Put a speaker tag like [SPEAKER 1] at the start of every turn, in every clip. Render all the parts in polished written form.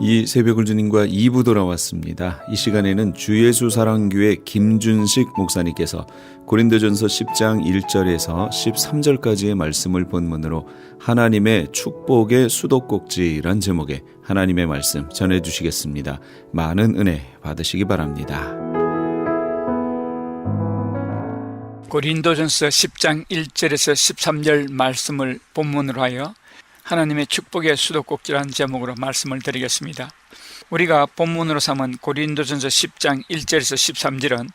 [SPEAKER 1] 이 새벽을 주님과 2부 돌아왔습니다. 이 시간에는 주예수 사랑교회 김준식 목사님께서 고린도전서 10장 1절에서 13절까지의 말씀을 본문으로 하나님의 축복의 수도꼭지란 제목의 하나님의 말씀 전해주시겠습니다. 많은 은혜 받으시기 바랍니다.
[SPEAKER 2] 고린도전서 10장 1절에서 13절 말씀을 본문으로 하여 하나님의 축복의 수도꼭지라는 제목으로 말씀을 드리겠습니다. 우리가 본문으로 삼은 고린도전서 10장 1절에서 13절은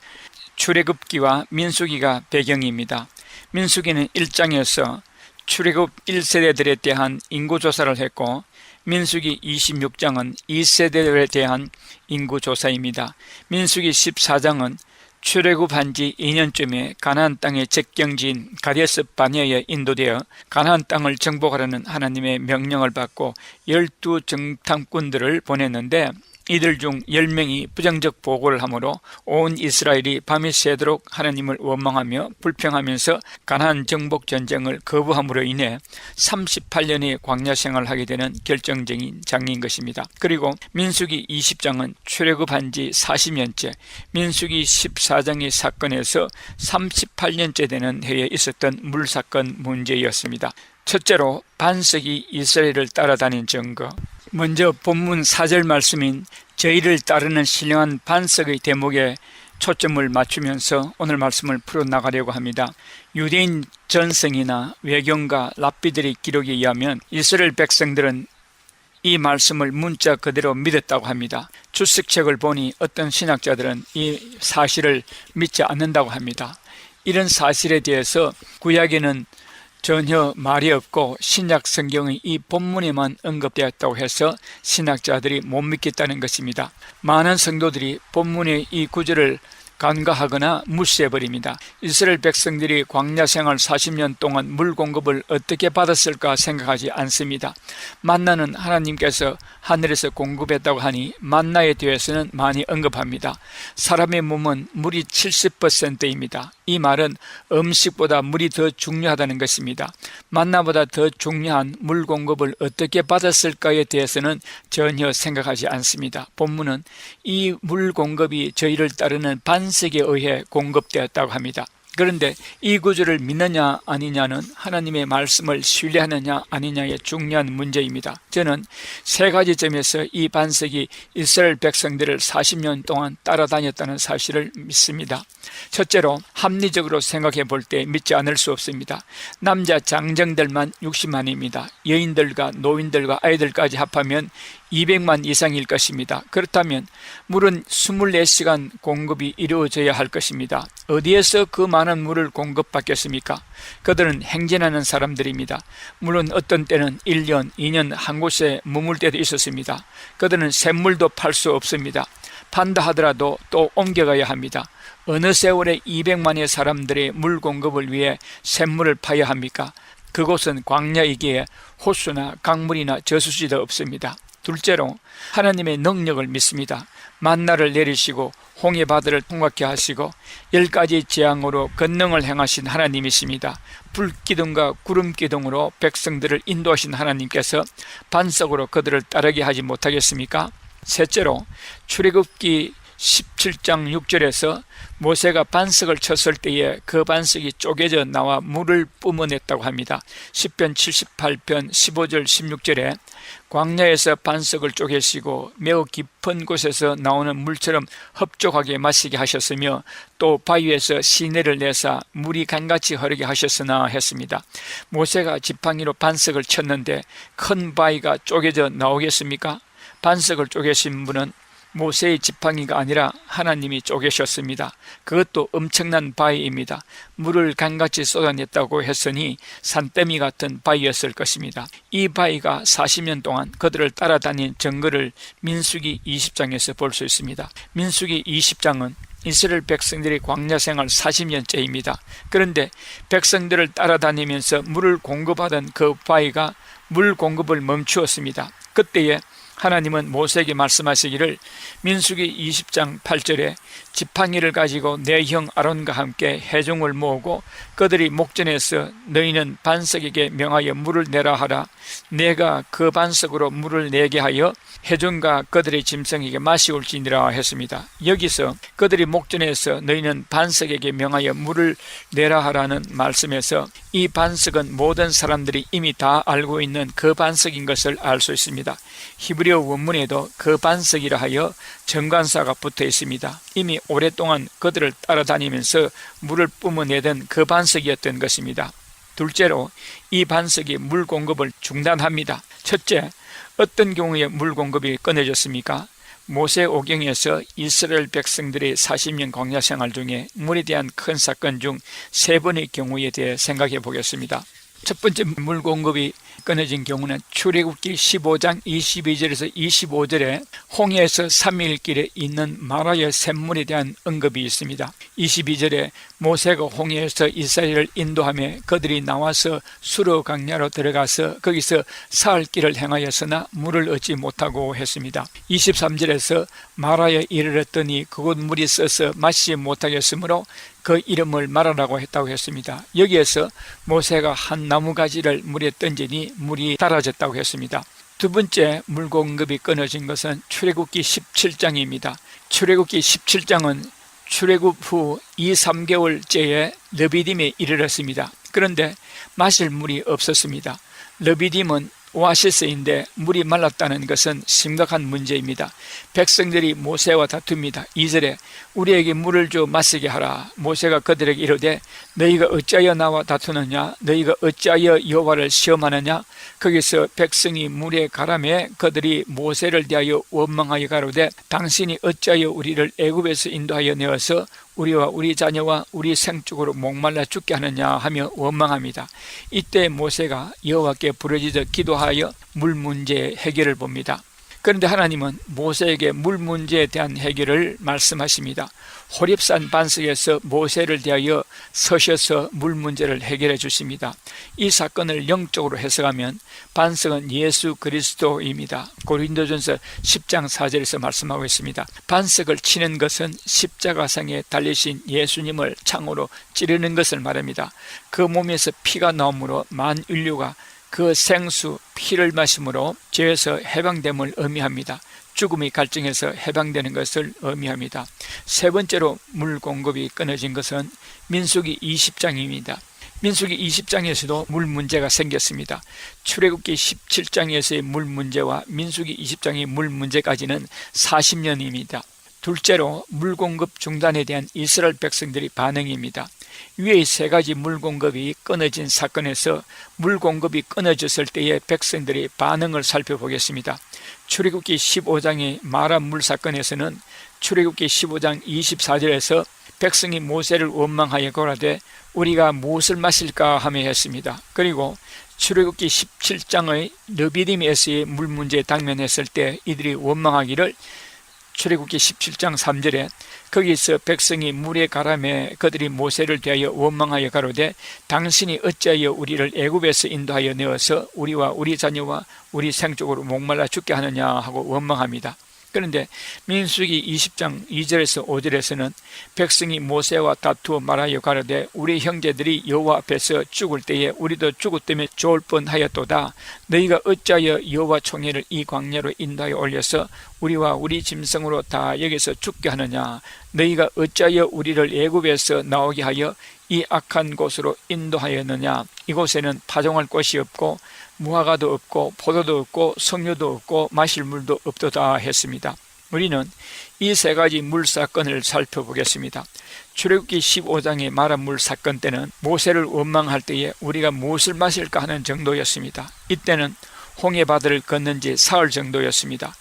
[SPEAKER 2] 출애굽기와 민수기가 배경입니다. 민수기는 1장에서 출애굽 1세대들에 대한 인구조사를 했고, 민수기 26장은 2세대들에 대한 인구조사입니다. 민수기 14장은 출애굽한 지 2년쯤에 가나안 땅의 적경지인 가데스 바네아에 인도되어 가나안 땅을 정복하려는 하나님의 명령을 받고 12 정탐꾼들을 보냈는데, 이들 중 10명이 부정적 보고를 하므로 온 이스라엘이 밤이 새도록 하나님을 원망하며 불평하면서 가나안 정복 전쟁을 거부함으로 인해 38년의 광야 생활을 하게 되는 결정적인 장인 것입니다. 그리고 민수기 20장은 출애굽한 지 40년째, 민수기 14장의 사건에서 38년째 되는 해에 있었던 물사건 문제였습니다. 첫째로 반석이 이스라엘을 따라다닌 증거. 먼저 본문 4절 말씀인 저희를 따르는 신령한 반석의 대목에 초점을 맞추면서 오늘 말씀을 풀어나가려고 합니다. 유대인 전성이나 외경가 랍비들의 기록에 의하면 이스라엘 백성들은 이 말씀을 문자 그대로 믿었다고 합니다. 출석책을 보니 어떤 신학자들은 이 사실을 믿지 않는다고 합니다. 이런 사실에 대해서 구약에는 전혀 말이 없고 신약 성경의 이 본문에만 언급되었다고 해서 신학자들이 못 믿겠다는 것입니다. 많은 성도들이 본문의 이 구절을 간과하거나 무시해버립니다. 이스라엘 백성들이 광야 생활 40년 동안 물 공급을 어떻게 받았을까 생각하지 않습니다. 만나는 하나님께서 하늘에서 공급했다고 하니 만나에 대해서는 많이 언급합니다. 사람의 몸은 물이 70%입니다. 이 말은 음식보다 물이 더 중요하다는 것입니다. 만나보다 더 중요한 물 공급을 어떻게 받았을까에 대해서는 전혀 생각하지 않습니다. 본문은 이 물 공급이 저희를 따르는 반석에 의해 공급되었다고 합니다. 그런데 이 구절을 믿느냐 아니냐는 하나님의 말씀을 신뢰하느냐 아니냐의 중요한 문제입니다. 저는 세 가지 점에서 이 반석이 이스라엘 백성들을 40년 동안 따라다녔다는 사실을 믿습니다. 첫째로 합리적으로 생각해 볼 때 믿지 않을 수 없습니다. 남자 장정들만 60만입니다. 여인들과 노인들과 아이들까지 합하면 200만 이상일 것입니다. 그렇다면 물은 24시간 공급이 이루어져야 할 것입니다. 어디에서 그 많은 물을 공급받겠습니까? 그들은 행진하는 사람들입니다. 물론 어떤 때는 1년, 2년 한 곳에 머물 때도 있었습니다. 그들은 샘물도 팔 수 없습니다. 판다 하더라도 또 옮겨가야 합니다. 어느 세월에 200만의 사람들의 물 공급을 위해 샘물을 파야 합니까? 그곳은 광야이기에 호수나 강물이나 저수지도 없습니다. 둘째로 하나님의 능력을 믿습니다. 만나를 내리시고 홍해 바다를 통과케 하시고 10가지 재앙으로 권능을 행하신 하나님이십니다. 불기둥과 구름기둥으로 백성들을 인도하신 하나님께서 반석으로 그들을 따르게 하지 못하겠습니까? 셋째로 출애굽기 17장 6절에서 모세가 반석을 쳤을 때에 그 반석이 쪼개져 나와 물을 뿜어냈다고 합니다. 시편 78편 15절 16절에 광야에서 반석을 쪼개시고 매우 깊은 곳에서 나오는 물처럼 흡족하게 마시게 하셨으며 또 바위에서 시내를 내사 물이 강같이 흐르게 하셨으나 했습니다. 모세가 지팡이로 반석을 쳤는데 큰 바위가 쪼개져 나오겠습니까? 반석을 쪼개신 분은 모세의 지팡이가 아니라 하나님이 쪼개셨습니다. 그것도 엄청난 바위입니다. 물을 강같이 쏟아냈다고 했으니 산더미 같은 바위였을 것입니다. 이 바위가 40년 동안 그들을 따라다닌 증거를 민수기 20장에서 볼 수 있습니다. 민수기 20장은 이스라엘 백성들이 광야 생활 40년째입니다. 그런데 백성들을 따라다니면서 물을 공급하던 그 바위가 물 공급을 멈추었습니다. 그때에 하나님은 모세에게 말씀하시기를 민수기 20장 8절에 지팡이를 가지고 내 형 아론과 함께 회중을 모으고 그들이 목전에서 너희는 반석에게 명하여 물을 내라 하라. 내가 그 반석으로 물을 내게 하여 회중과 그들의 짐승에게 마시올지니라 했습니다. 여기서 그들이 목전에서 너희는 반석에게 명하여 물을 내라 하라는 말씀에서 이 반석은 모든 사람들이 이미 다 알고 있는 그 반석인 것을 알 수 있습니다. 히브리어 원문에도 그 반석이라 하여 정관사가 붙어 있습니다. 이미 오랫동안 그들을 따라다니면서 물을 뿜어내던 그 반석이었던 것입니다. 둘째로 이 반석이 물 공급을 중단합니다. 첫째, 어떤 경우에 물 공급이 끊어졌습니까? 모세오경에서 이스라엘 백성들의 40년 광야 생활 중에 물에 대한 큰 사건 중 3번의 경우에 대해 생각해 보겠습니다. 첫 번째 물 공급이 끊어진 경우는 출애굽기 15장 22절에서 25절에 홍해에서 3일 길에 있는 마라의 샘물에 대한 언급이 있습니다. 22절에 모세가 홍해에서 이스라엘을 인도하며 그들이 나와서 수르 강야로 들어가서 거기서 사흘 길을 행하였으나 물을 얻지 못하고 했습니다. 23절에서 마라에 이르렀더니 그곳 물이 써서 마시지 못하겠으므로 그 이름을 마라라고 했다고 했습니다. 여기에서 모세가 한 나무가지를 물에 던지니 물이 달아졌다고 했습니다. 두 번째 물 공급이 끊어진 것은 출애굽기 17장입니다. 출애굽기 17장은 출애굽 후 2-3개월째에 르비딤에 이르렀습니다. 그런데 마실 물이 없었습니다. 르비딤은 오아시스인데 물이 말랐다는 것은 심각한 문제입니다. 백성들이 모세와 다툽니다. 2절에 우리에게 물을 줘 마시게 하라. 모세가 그들에게 이르되 너희가 어찌하여 나와 다투느냐? 너희가 어찌하여 여호와를 시험하느냐? 거기서 백성이 물에 가라매 그들이 모세를 대하여 원망하여 가로되 당신이 어찌하여 우리를 애굽에서 인도하여 내어서 우리와 우리 자녀와 우리 생축으로 목말라 죽게 하느냐 하며 원망합니다. 이때 모세가 여호와께 부르짖어 기도하여 물 문제의 해결을 봅니다. 그런데 하나님은 모세에게 물 문제에 대한 해결을 말씀하십니다. 호렙산 반석에서 모세를 대하여 서셔서 물 문제를 해결해 주십니다. 이 사건을 영적으로 해석하면 반석은 예수 그리스도입니다. 고린도전서 10장 4절에서 말씀하고 있습니다. 반석을 치는 것은 십자가상에 달리신 예수님을 창으로 찌르는 것을 말합니다. 그 몸에서 피가 나오므로 만인류가 그 생수 피를 마심으로 죄에서 해방됨을 의미합니다. 죽음의 갈증에서 해방되는 것을 의미합니다. 세 번째로 물 공급이 끊어진 것은 민수기 20장입니다. 민수기 20장에서도 물 문제가 생겼습니다. 출애굽기 17장에서의 물 문제와 민수기 20장의 물 문제까지는 40년입니다. 둘째로 물 공급 중단에 대한 이스라엘 백성들의 반응입니다. 위의 3가지 물 공급이 끊어진 사건에서 물 공급이 끊어졌을 때의 백성들의 반응을 살펴보겠습니다. 출애굽기 15장의 마라 물 사건에서는 출애굽기 15장 24절에서 백성이 모세를 원망하여 고라되 우리가 무엇을 마실까 하며 했습니다. 그리고 출애굽기 17장의 르비딤에서의 물 문제에 당면했을 때 이들이 원망하기를 출애굽기 17장 3절에 거기서 백성이 물에 가라매 그들이 모세를 대하여 원망하여 가로되 당신이 어찌하여 우리를 애굽에서 인도하여 내어서 우리와 우리 자녀와 우리 생족으로 목말라 죽게 하느냐 하고 원망합니다. 그런데 민수기 20장 2절에서 5절에서는 백성이 모세와 다투어 말하여 가로되 우리 형제들이 여호와 앞에서 죽을 때에 우리도 죽었다면 좋을 뻔하였도다. 너희가 어찌하여 여호와 총회를 이 광야로 인도하여 올려서 우리와 우리 짐승으로 다 여기서 죽게 하느냐? 너희가 어찌하여 우리를 애굽에서 나오게 하여 이 악한 곳으로 인도하였느냐? 이곳에는 파종할 곳이 없고 무화과도 없고 포도도 없고 석류도 없고 마실 물도 없도다 했습니다. 우리는 이 3가지 물 사건을 살펴보겠습니다. 출애굽기 15장의 마라 물 사건 때는 모세를 원망할 때에 우리가 무엇을 마실까 하는 정도였습니다. 이때는 홍해바다를 건넌 지 사흘 정도였습니다.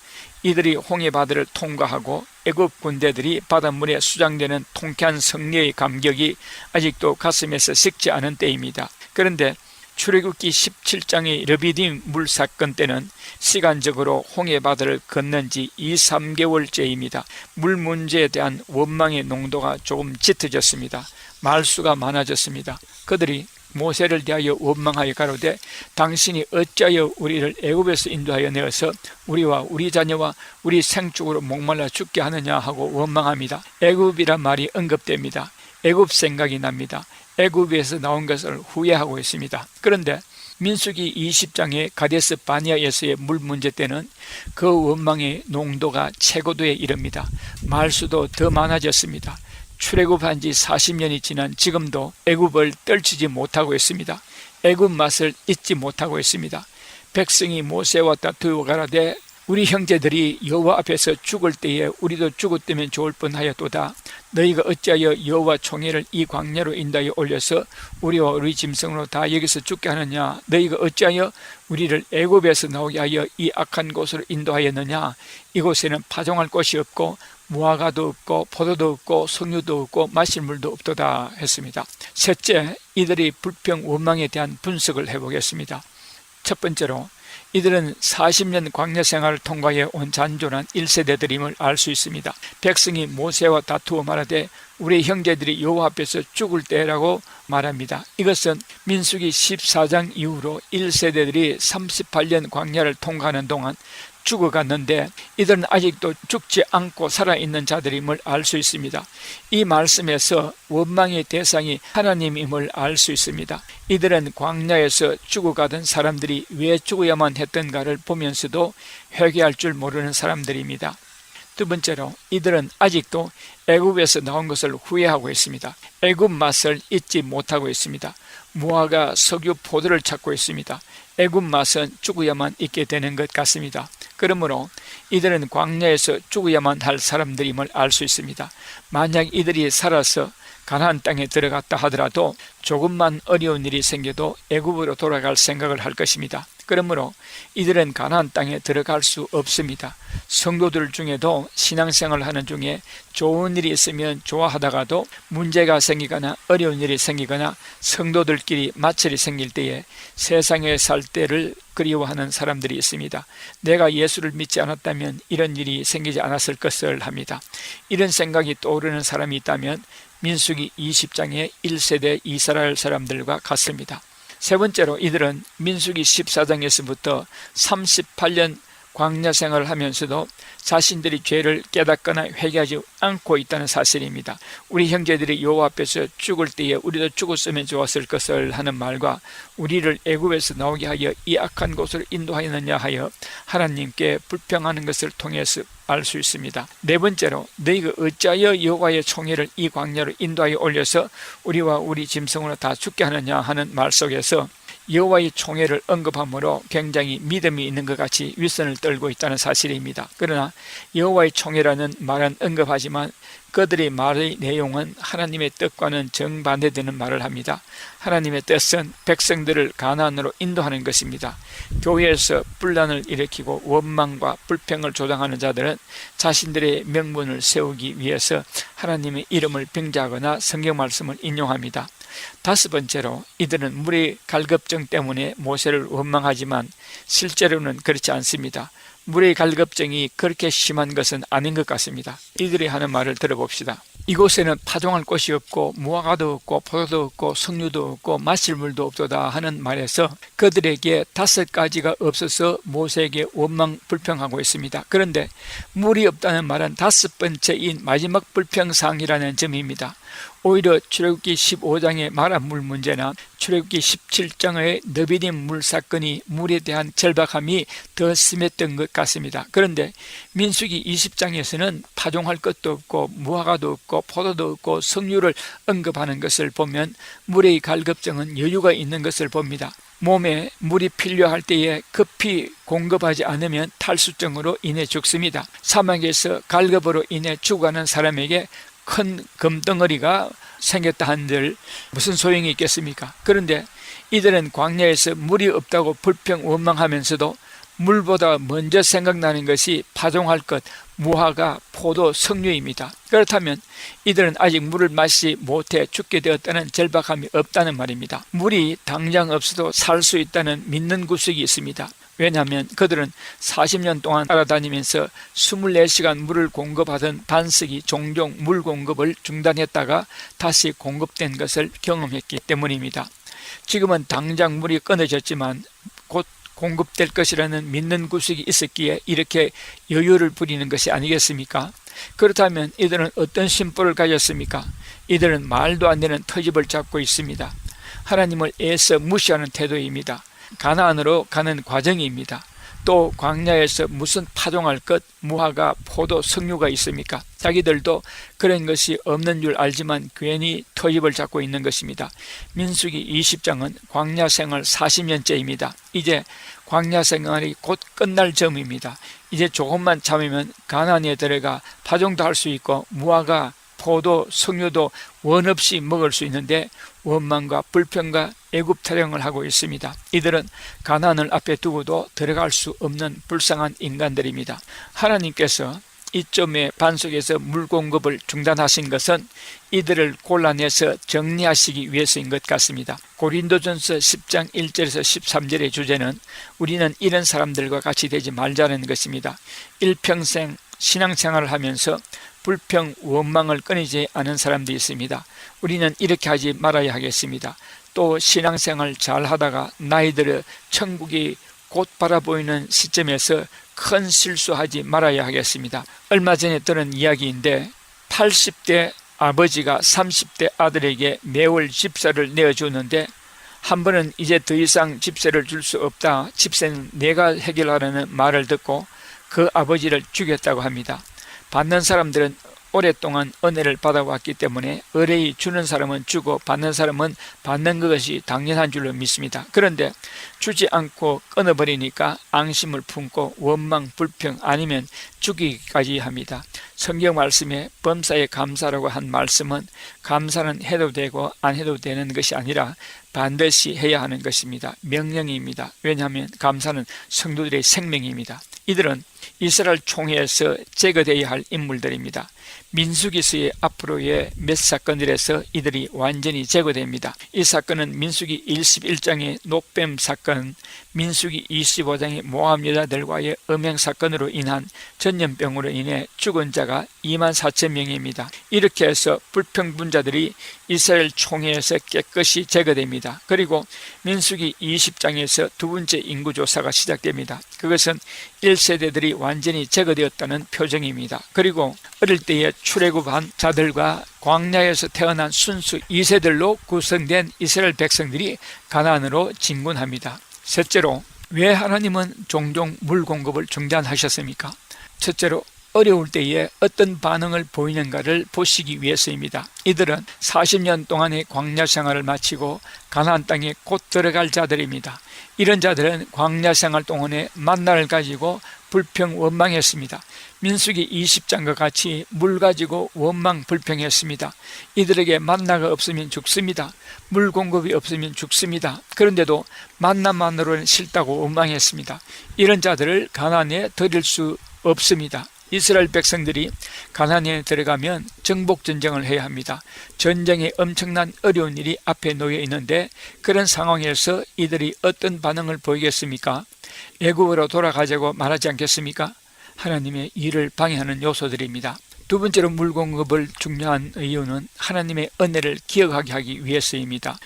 [SPEAKER 2] 이들이 홍해바다를 통과하고 애굽 군대들이 바닷물에 수장되는 통쾌한 승리의 감격이 아직도 가슴에서 식지 않은 때입니다. 그런데 출애굽기 17장의 르비딤 물 사건 때는 시간적으로 홍해바다를 건넌 지 2-3개월째입니다. 물 문제에 대한 원망의 농도가 조금 짙어졌습니다. 말수가 많아졌습니다. 그들이 모세를 대하여 원망하여 가로되 당신이 어찌하여 우리를 애굽에서 인도하여 내어서 우리와 우리 자녀와 우리 생축으로 목말라 죽게 하느냐 하고 원망합니다. 애굽이란 말이 언급됩니다. 애굽 생각이 납니다. 애굽에서 나온 것을 후회하고 있습니다. 그런데 민수기 20장의 가데스 바니아에서의 물 문제 때는 그 원망의 농도가 최고도에 이릅니다. 말수도 더 많아졌습니다. 출애굽한 지 40년이 지난 지금도 애굽을 떨치지 못하고 있습니다. 애굽 맛을 잊지 못하고 있습니다. 백성이 모세와 다투어 가라되 우리 형제들이 여호와 앞에서 죽을 때에 우리도 죽었다면 좋을 뻔하였도다. 너희가 어찌하여 여호와 총회를 이 광야로 인도하여 올려서 우리와 우리 짐승으로 다 여기서 죽게 하느냐. 너희가 어찌하여 우리를 애굽에서 나오게 하여 이 악한 곳으로 인도하였느냐. 이곳에는 파종할 곳이 없고 무화과도 없고 포도도 없고 석류도 없고 마실 물도 없도다 했습니다. 셋째, 이들이 불평 원망에 대한 분석을 해보겠습니다. 첫 번째로 이들은 40년 광야 생활을 통과해 온 잔존한 1세대들임을 알 수 있습니다. 백성이 모세와 다투어 말하되 우리 형제들이 여호와 앞에서 죽을 때라고 말합니다. 이것은 민수기 14장 이후로 1세대들이 38년 광야를 통과하는 동안 죽어갔는데 이들은 아직도 죽지 않고 살아있는 자들임을 알 수 있습니다. 이 말씀에서 원망의 대상이 하나님임을 알 수 있습니다. 이들은 광야에서 죽어가던 사람들이 왜 죽어야만 했던가를 보면서도 회개할 줄 모르는 사람들입니다. 두 번째로 이들은 아직도 애굽에서 나온 것을 후회하고 있습니다. 애굽 맛을 잊지 못하고 있습니다. 무화과, 석유, 포도를 찾고 있습니다. 애굽 맛은 죽어야만 있게 되는 것 같습니다. 그러므로 이들은 광야에서 죽어야만 할 사람들임을 알 수 있습니다. 만약 이들이 살아서 가나안 땅에 들어갔다 하더라도 조금만 어려운 일이 생겨도 애굽으로 돌아갈 생각을 할 것입니다. 그러므로 이들은 가나안 땅에 들어갈 수 없습니다. 성도들 중에도 신앙생활을 하는 중에 좋은 일이 있으면 좋아하다가도 문제가 생기거나 어려운 일이 생기거나 성도들끼리 마찰이 생길 때에 세상에 살 때를 그리워하는 사람들이 있습니다. 내가 예수를 믿지 않았다면 이런 일이 생기지 않았을 것을 합니다. 이런 생각이 떠오르는 사람이 있다면 민수기 20장의 1세대 이스라엘 사람들과 같습니다. 세 번째로 이들은 민수기 14장에서부터 38년 광야 생활을 하면서도 자신들이 죄를 깨닫거나 회개하지 않고 있다는 사실입니다. 우리 형제들이 여호와 앞에서 죽을 때에 우리도 죽었으면 좋았을 것을 하는 말과 우리를 애굽에서 나오게 하여 이 악한 곳을 인도하였느냐 하여 하나님께 불평하는 것을 통해서 알 수 있습니다. 네 번째로 너희가 어찌하여 여호와의 총회를 이 광야로 인도하여 올려서 우리와 우리 짐승으로 다 죽게 하느냐 하는 말 속에서 여호와의 총회를 언급함으로 굉장히 믿음이 있는 것 같이 윗선을 떨고 있다는 사실입니다. 그러나 여호와의 총회라는 말은 언급하지만 그들의 말의 내용은 하나님의 뜻과는 정반대되는 말을 합니다. 하나님의 뜻은 백성들을 가나안으로 인도하는 것입니다. 교회에서 분란을 일으키고 원망과 불평을 조장하는 자들은 자신들의 명분을 세우기 위해서 하나님의 이름을 빙자하거나 성경 말씀을 인용합니다. 다섯 번째로 이들은 물의 갈급증 때문에 모세를 원망하지만 실제로는 그렇지 않습니다. 물의 갈급증이 그렇게 심한 것은 아닌 것 같습니다. 이들이 하는 말을 들어봅시다. 이곳에는 파종할 곳이 없고 무화과도 없고 포도도 없고 석류도 없고 마실 물도 없도다 하는 말에서 그들에게 5가지가 없어서 모세에게 원망 불평하고 있습니다. 그런데 물이 없다는 말은 5번째인 마지막 불평사항이라는 점입니다. 오히려 출애굽기 15장의 마라물 문제나 출애굽기 17장의 너비딤 물 사건이 물에 대한 절박함이 더 심했던 것 같습니다. 그런데 민수기 20장에서는 파종할 것도 없고 무화과도 없고 포도도 없고 석류를 언급하는 것을 보면 물의 갈급증은 여유가 있는 것을 봅니다. 몸에 물이 필요할 때에 급히 공급하지 않으면 탈수증으로 인해 죽습니다. 사막에서 갈급으로 인해 죽어가는 사람에게 큰 금덩어리가 생겼다 한들 무슨 소용이 있겠습니까? 그런데 이들은 광야에서 물이 없다고 불평 원망하면서도 물보다 먼저 생각나는 것이 파종할 것, 무화과, 포도, 석류입니다. 그렇다면 이들은 아직 물을 마시지 못해 죽게 되었다는 절박함이 없다는 말입니다. 물이 당장 없어도 살 수 있다는 믿는 구석이 있습니다. 왜냐하면 그들은 40년 동안 따라다니면서 24시간 물을 공급하던 반석이 종종 물 공급을 중단했다가 다시 공급된 것을 경험했기 때문입니다. 지금은 당장 물이 끊어졌지만 곧 공급될 것이라는 믿는 구석이 있었기에 이렇게 여유를 부리는 것이 아니겠습니까? 그렇다면 이들은 어떤 심보를 가졌습니까? 이들은 말도 안 되는 터집을 잡고 있습니다. 하나님을 애써 무시하는 태도입니다. 가나안으로 가는 과정입니다. 또 광야에서 무슨 파종할 것, 무화과, 포도, 석류가 있습니까? 자기들도 그런 것이 없는 줄 알지만 괜히 터집을 잡고 있는 것입니다. 민수기 20장은 광야 생활 40년째입니다. 이제 광야 생활이 곧 끝날 점입니다. 이제 조금만 참으면 가나안에 들어가 파종도 할 수 있고 무화과, 포도, 석류도 원 없이 먹을 수 있는데 원망과 불평과 애굽 타령을 하고 있습니다. 이들은 가나안을 앞에 두고도 들어갈 수 없는 불쌍한 인간들입니다. 하나님께서 이쯤에 반석에서 물 공급을 중단하신 것은 이들을 골라내서 정리하시기 위해서인 것 같습니다. 고린도전서 10장 1절에서 13절의 주제는 우리는 이런 사람들과 같이 되지 말자는 것입니다. 일평생 신앙생활을 하면서 불평, 원망을 끊이지 않은 사람도 있습니다. 우리는 이렇게 하지 말아야 하겠습니다. 또 신앙생활 잘 하다가 나이 들어 천국이 곧 바라보이는 시점에서 큰 실수하지 말아야 하겠습니다. 얼마 전에 들은 이야기인데 80대 아버지가 30대 아들에게 매월 집세를 내어주는데 한 번은 이제 더 이상 집세를 줄 수 없다, 집세는 내가 해결하라는 말을 듣고 그 아버지를 죽였다고 합니다. 받는 사람들은 오랫동안 은혜를 받아왔기 때문에 의뢰이 주는 사람은 주고 받는 사람은 받는 것이 당연한 줄로 믿습니다. 그런데 주지 않고 끊어버리니까 앙심을 품고 원망, 불평 아니면 죽이기까지 합니다. 성경 말씀에 범사에 감사라고 한 말씀은 감사는 해도 되고 안 해도 되는 것이 아니라 반드시 해야 하는 것입니다. 명령입니다. 왜냐하면 감사는 성도들의 생명입니다. 이들은 이스라엘 총회에서 제거되어야 할 인물들입니다. 민수기서의 앞으로의 몇 사건들에서 이들이 완전히 제거됩니다. 이 사건은 민수기 21장의 노뱀 사건, 민수기 25장의 모압 여자들과의 음행 사건으로 인한 전염병으로 인해 죽은 자가 24,000명입니다. 이렇게 해서 불평분자들이 이스라엘 총회에서 깨끗이 제거됩니다. 그리고 민수기 20장에서 두 번째 인구조사가 시작됩니다. 그것은 1세대들이 완전히 제거되었다는 표정입니다. 그리고 어릴 때에 출애굽한 자들과 광야에서 태어난 순수 2세들로 구성된 이스라엘 백성들이 가나안으로 진군합니다. 셋째로, 왜 하나님은 종종 물 공급을 중단하셨습니까? 첫째로, 어려울 때에 어떤 반응을 보이는가를 보시기 위해서입니다. 이들은 40년 동안의 광야 생활을 마치고 가나안 땅에 곧 들어갈 자들입니다. 이런 자들은 광야 생활 동안에 만나를 가지고 불평 원망했습니다. 민수기 20장과 같이 물 가지고 원망 불평했습니다. 이들에게 만나가 없으면 죽습니다. 물 공급이 없으면 죽습니다. 그런데도 만나만으로는 싫다고 원망했습니다. 이런 자들을 가나안에 들일 수 없습니다. 이스라엘 백성들이 가나안에 들어가면 정복전쟁을 해야 합니다. 전쟁에 엄청난 어려운 일이 앞에 놓여 있는데 그런 상황에서 이들이 어떤 반응을 보이겠습니까? 애굽으로 돌아가자고 말하지 않겠습니까? 하나님의 일을 방해하는 요소들입니다. 두 번째로 물 공급을 중요한 이유는 하나님의 은혜를 기억하게 하기 위해서입니다.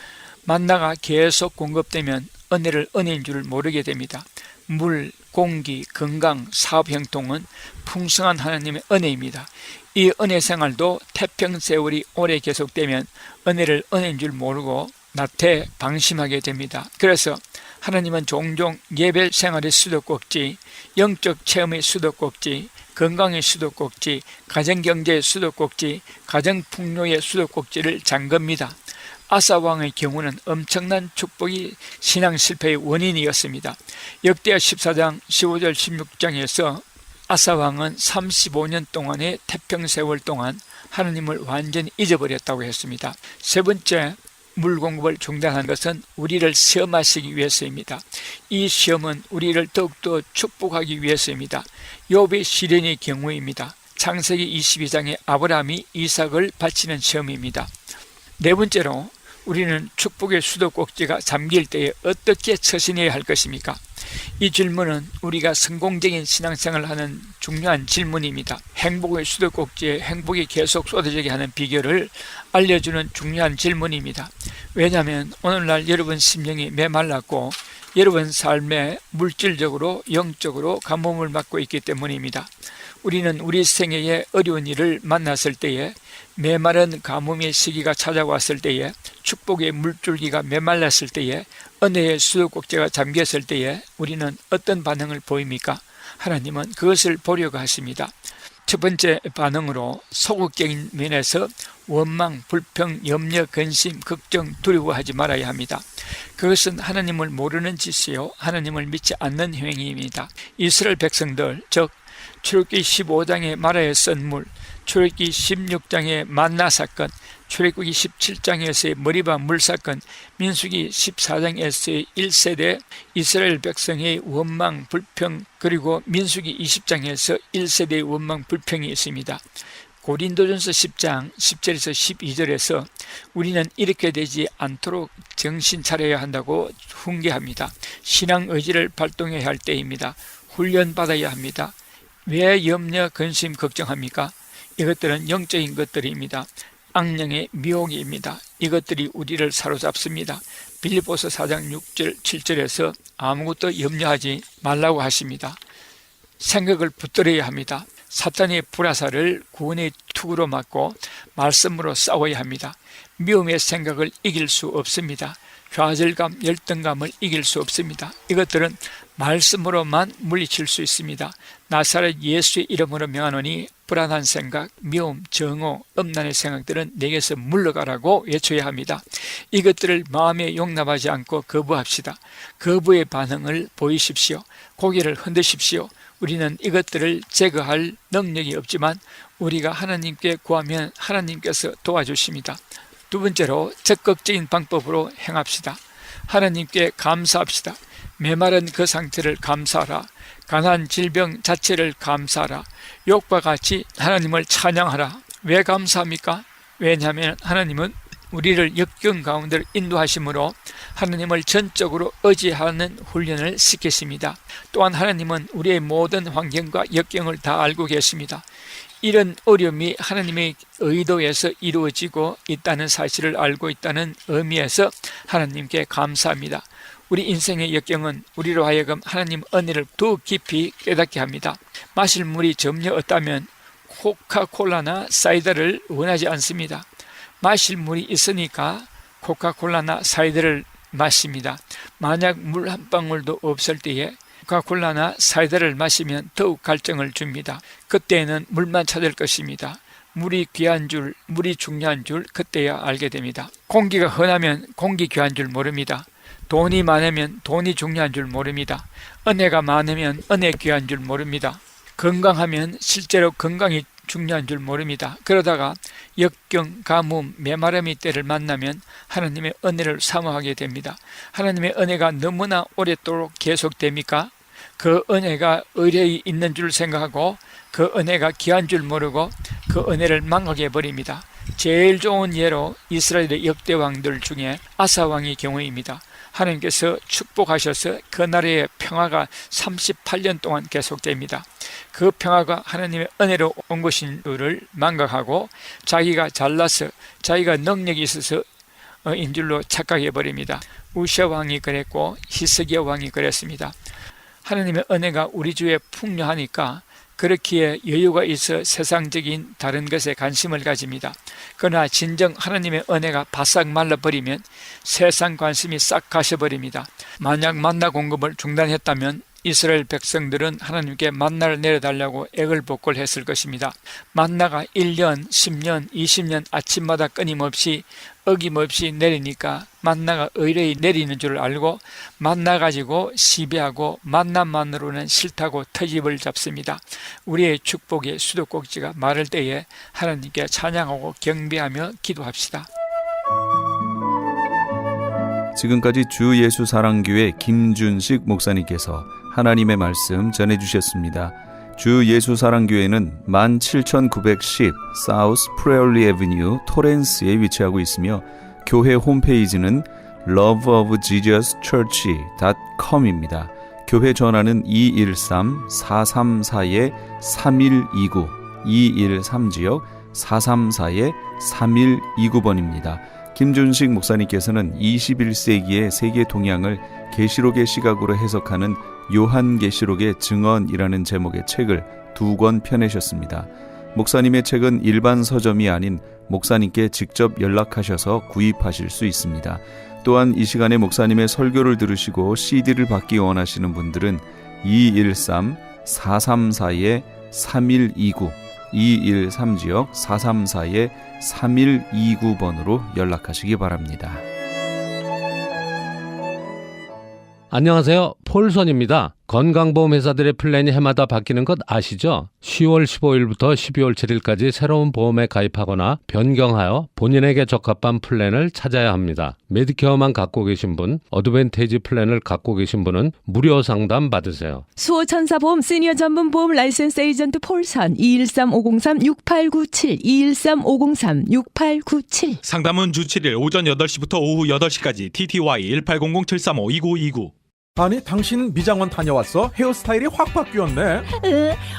[SPEAKER 2] 만나가 계속 공급되면 은혜를 은혜인 줄 모르게 됩니다. 물, 공기, 건강, 사업 형통은 풍성한 하나님의 은혜입니다. 이 은혜 생활도 태평 세월이 오래 계속되면 은혜를 은혜인 줄 모르고 나태 방심하게 됩니다. 그래서 하나님은 종종 예배 생활의 수도꼭지, 영적 체험의 수도꼭지, 건강의 수도꼭지, 가정경제의 수도꼭지, 가정풍요의 수도꼭지를 잠깁니다. 아사왕의 경우는 엄청난 축복이 신앙 실패의 원인이었습니다. 역대하 14장 15절 16장에서 아사왕은 35년 동안의 태평세월 동안 하나님을 완전히 잊어버렸다고 했습니다. 세 번째, 물 공급을 중단한 것은 우리를 시험하시기 위해서입니다. 이 시험은 우리를 더욱더 축복하기 위해서입니다. 욥의 시련의 경우입니다. 창세기 22장에 아브라함이 이삭을 바치는 시험입니다. 네 번째로, 우리는 축복의 수도꼭지가 잠길 때에 어떻게 처신해야 할 것입니까? 이 질문은 우리가 성공적인 신앙생활을 하는 중요한 질문입니다. 행복의 수도꼭지에 행복이 계속 쏟아지게 하는 비결을 알려주는 중요한 질문입니다. 왜냐하면 오늘날 여러분 심령이 메말랐고 여러분 삶에 물질적으로 영적으로 가뭄을 맞고 있기 때문입니다. 우리는 우리 생애에 어려운 일을 만났을 때에, 메마른 가뭄의 시기가 찾아왔을 때에, 축복의 물줄기가 메말랐을 때에, 은혜의 수도꼭지가 잠겼을 때에 우리는 어떤 반응을 보입니까? 하나님은 그것을 보려고 하십니다. 첫 번째 반응으로 소극적인 면에서 원망, 불평, 염려, 근심, 걱정, 두려워하지 말아야 합니다. 그것은 하나님을 모르는 짓이요 하나님을 믿지 않는 행위입니다. 이스라엘 백성들, 즉 출애굽기 15장의 마라의 썬물, 출애굽기 16장의 만나 사건, 출애굽기 17장에서의 머리바 물 사건, 민수기 14장에서의 1세대 이스라엘 백성의 원망, 불평, 그리고 민수기 20장에서 1세대의 원망, 불평이 있습니다. 고린도전서 10장 10절에서 12절에서 우리는 이렇게 되지 않도록 정신 차려야 한다고 훈계합니다. 신앙 의지를 발동해야 할 때입니다. 훈련받아야 합니다. 왜 염려, 근심, 걱정합니까? 이것들은 영적인 것들입니다. 악령의 미혹입니다. 이것들이 우리를 사로잡습니다. 빌립보서 4장 6절 7절에서 아무것도 염려하지 말라고 하십니다. 생각을 붙들어야 합니다. 사탄의 불화살을 구원의 투구로 맞고 말씀으로 싸워야 합니다. 미움의 생각을 이길 수 없습니다. 좌절감, 열등감을 이길 수 없습니다. 이것들은 말씀으로만 물리칠 수 있습니다. 나사렛 예수의 이름으로 명하노니 불안한 생각, 미움, 정오, 음란의 생각들은 내게서 물러가라고 외쳐야 합니다. 이것들을 마음에 용납하지 않고 거부합시다. 거부의 반응을 보이십시오. 고개를 흔드십시오. 우리는 이것들을 제거할 능력이 없지만 우리가 하나님께 구하면 하나님께서 도와주십니다. 두 번째로 적극적인 방법으로 행합시다. 하나님께 감사합시다. 메마른 그 상태를 감사하라. 가난 질병 자체를 감사하라. 욕과 같이 하나님을 찬양하라. 왜 감사합니까? 왜냐하면 하나님은 우리를 역경 가운데 인도하심으로 하나님을 전적으로 의지하는 훈련을 시키십니다. 또한 하나님은 우리의 모든 환경과 역경을 다 알고 계십니다. 이런 어려움이 하나님의 의도에서 이루어지고 있다는 사실을 알고 있다는 의미에서 하나님께 감사합니다. 우리 인생의 역경은 우리로 하여금 하나님 은혜를 더 깊이 깨닫게 합니다. 마실 물이 전혀 없다면 코카콜라나 사이다를 원하지 않습니다. 마실 물이 있으니까 코카콜라나 사이다를 마십니다. 만약 물 한 방울도 없을 때에 코카콜라나 사이다를 마시면 더욱 갈증을 줍니다. 그때는 물만 찾을 것입니다. 물이 귀한 줄, 물이 중요한 줄 그때야 알게 됩니다. 공기가 흔하면 공기 귀한 줄 모릅니다. 돈이 많으면 돈이 중요한 줄 모릅니다. 은혜가 많으면 은혜 귀한 줄 모릅니다. 건강하면 실제로 건강이 중요한 줄 모릅니다. 그러다가 역경, 가뭄, 메마름의 때를 만나면 하나님의 은혜를 사모하게 됩니다. 하나님의 은혜가 너무나 오랫도록 계속됩니까? 그 은혜가 의뢰히 있는 줄 생각하고 그 은혜가 귀한 줄 모르고 그 은혜를 망하게 해버립니다. 제일 좋은 예로 이스라엘의 역대 왕들 중에 아사 왕의 경우입니다. 하나님께서 축복하셔서 그 나라의 평화가 38년 동안 계속됩니다. 그 평화가 하나님의 은혜로 온 것인 줄을 망각하고 자기가 잘나서 자기가 능력이 있어서 인 줄로 착각해버립니다. 우시아 왕이 그랬고 히스기야 왕이 그랬습니다. 하나님의 은혜가 우리 주에 풍요하니까 그렇기에 여유가 있어 세상적인 다른 것에 관심을 가집니다. 그러나 진정 하나님의 은혜가 바싹 말라버리면 세상 관심이 싹 가셔버립니다. 만약 만나 공급을 중단했다면 이스라엘 백성들은 하나님께 만나를 내려달라고 애걸복걸 했을 것입니다. 만나가 1년, 10년, 20년 아침마다 끊임없이 어김없이 내리니까 만나가 의뢰히 내리는 줄 알고 만나 가지고 시비하고 만나만으로는 싫다고 터집을 잡습니다. 우리의 축복의 수도꼭지가 마를 때에 하나님께 찬양하고 경배하며 기도합시다.
[SPEAKER 1] 지금까지 주 예수 사랑교회 김준식 목사님께서 하나님의 말씀 전해주셨습니다. 주 예수 사랑교회는 17910 사우스 프레올리 애비뉴 토렌스에 위치하고 있으며 교회 홈페이지는 loveofjesuschurch.com입니다. 교회 전화는 213-434-3129 213지역 434-3129번입니다. 김준식 목사님께서는 21세기의 세계 동향을 계시록의 시각으로 해석하는 요한계시록의 증언이라는 제목의 책을 2권 펴내셨습니다. 목사님의 책은 일반 서점이 아닌 목사님께 직접 연락하셔서 구입하실 수 있습니다. 또한 이 시간에 목사님의 설교를 들으시고 CD를 받기 원하시는 분들은 213-434-3129 213지역 434-3129번으로 연락하시기 바랍니다.
[SPEAKER 3] 안녕하세요. 폴선입니다. 건강보험회사들의 플랜이 해마다 바뀌는 것 아시죠? 10월 15일부터 12월 7일까지 새로운 보험에 가입하거나 변경하여 본인에게 적합한 플랜을 찾아야 합니다. 메디케어만 갖고 계신 분, 어드밴티지 플랜을 갖고 계신 분은 무료 상담 받으세요.
[SPEAKER 4] 수호천사보험 시니어 전문 보험 라이센스 에이전트 폴선 213-503-6897 213-503-6897
[SPEAKER 5] 상담은 주 7일 오전 8시부터 오후 8시까지 TTY 1800-735-2929.
[SPEAKER 6] 아니 당신 미장원 다녀왔어? 헤어스타일이 확 바뀌었네.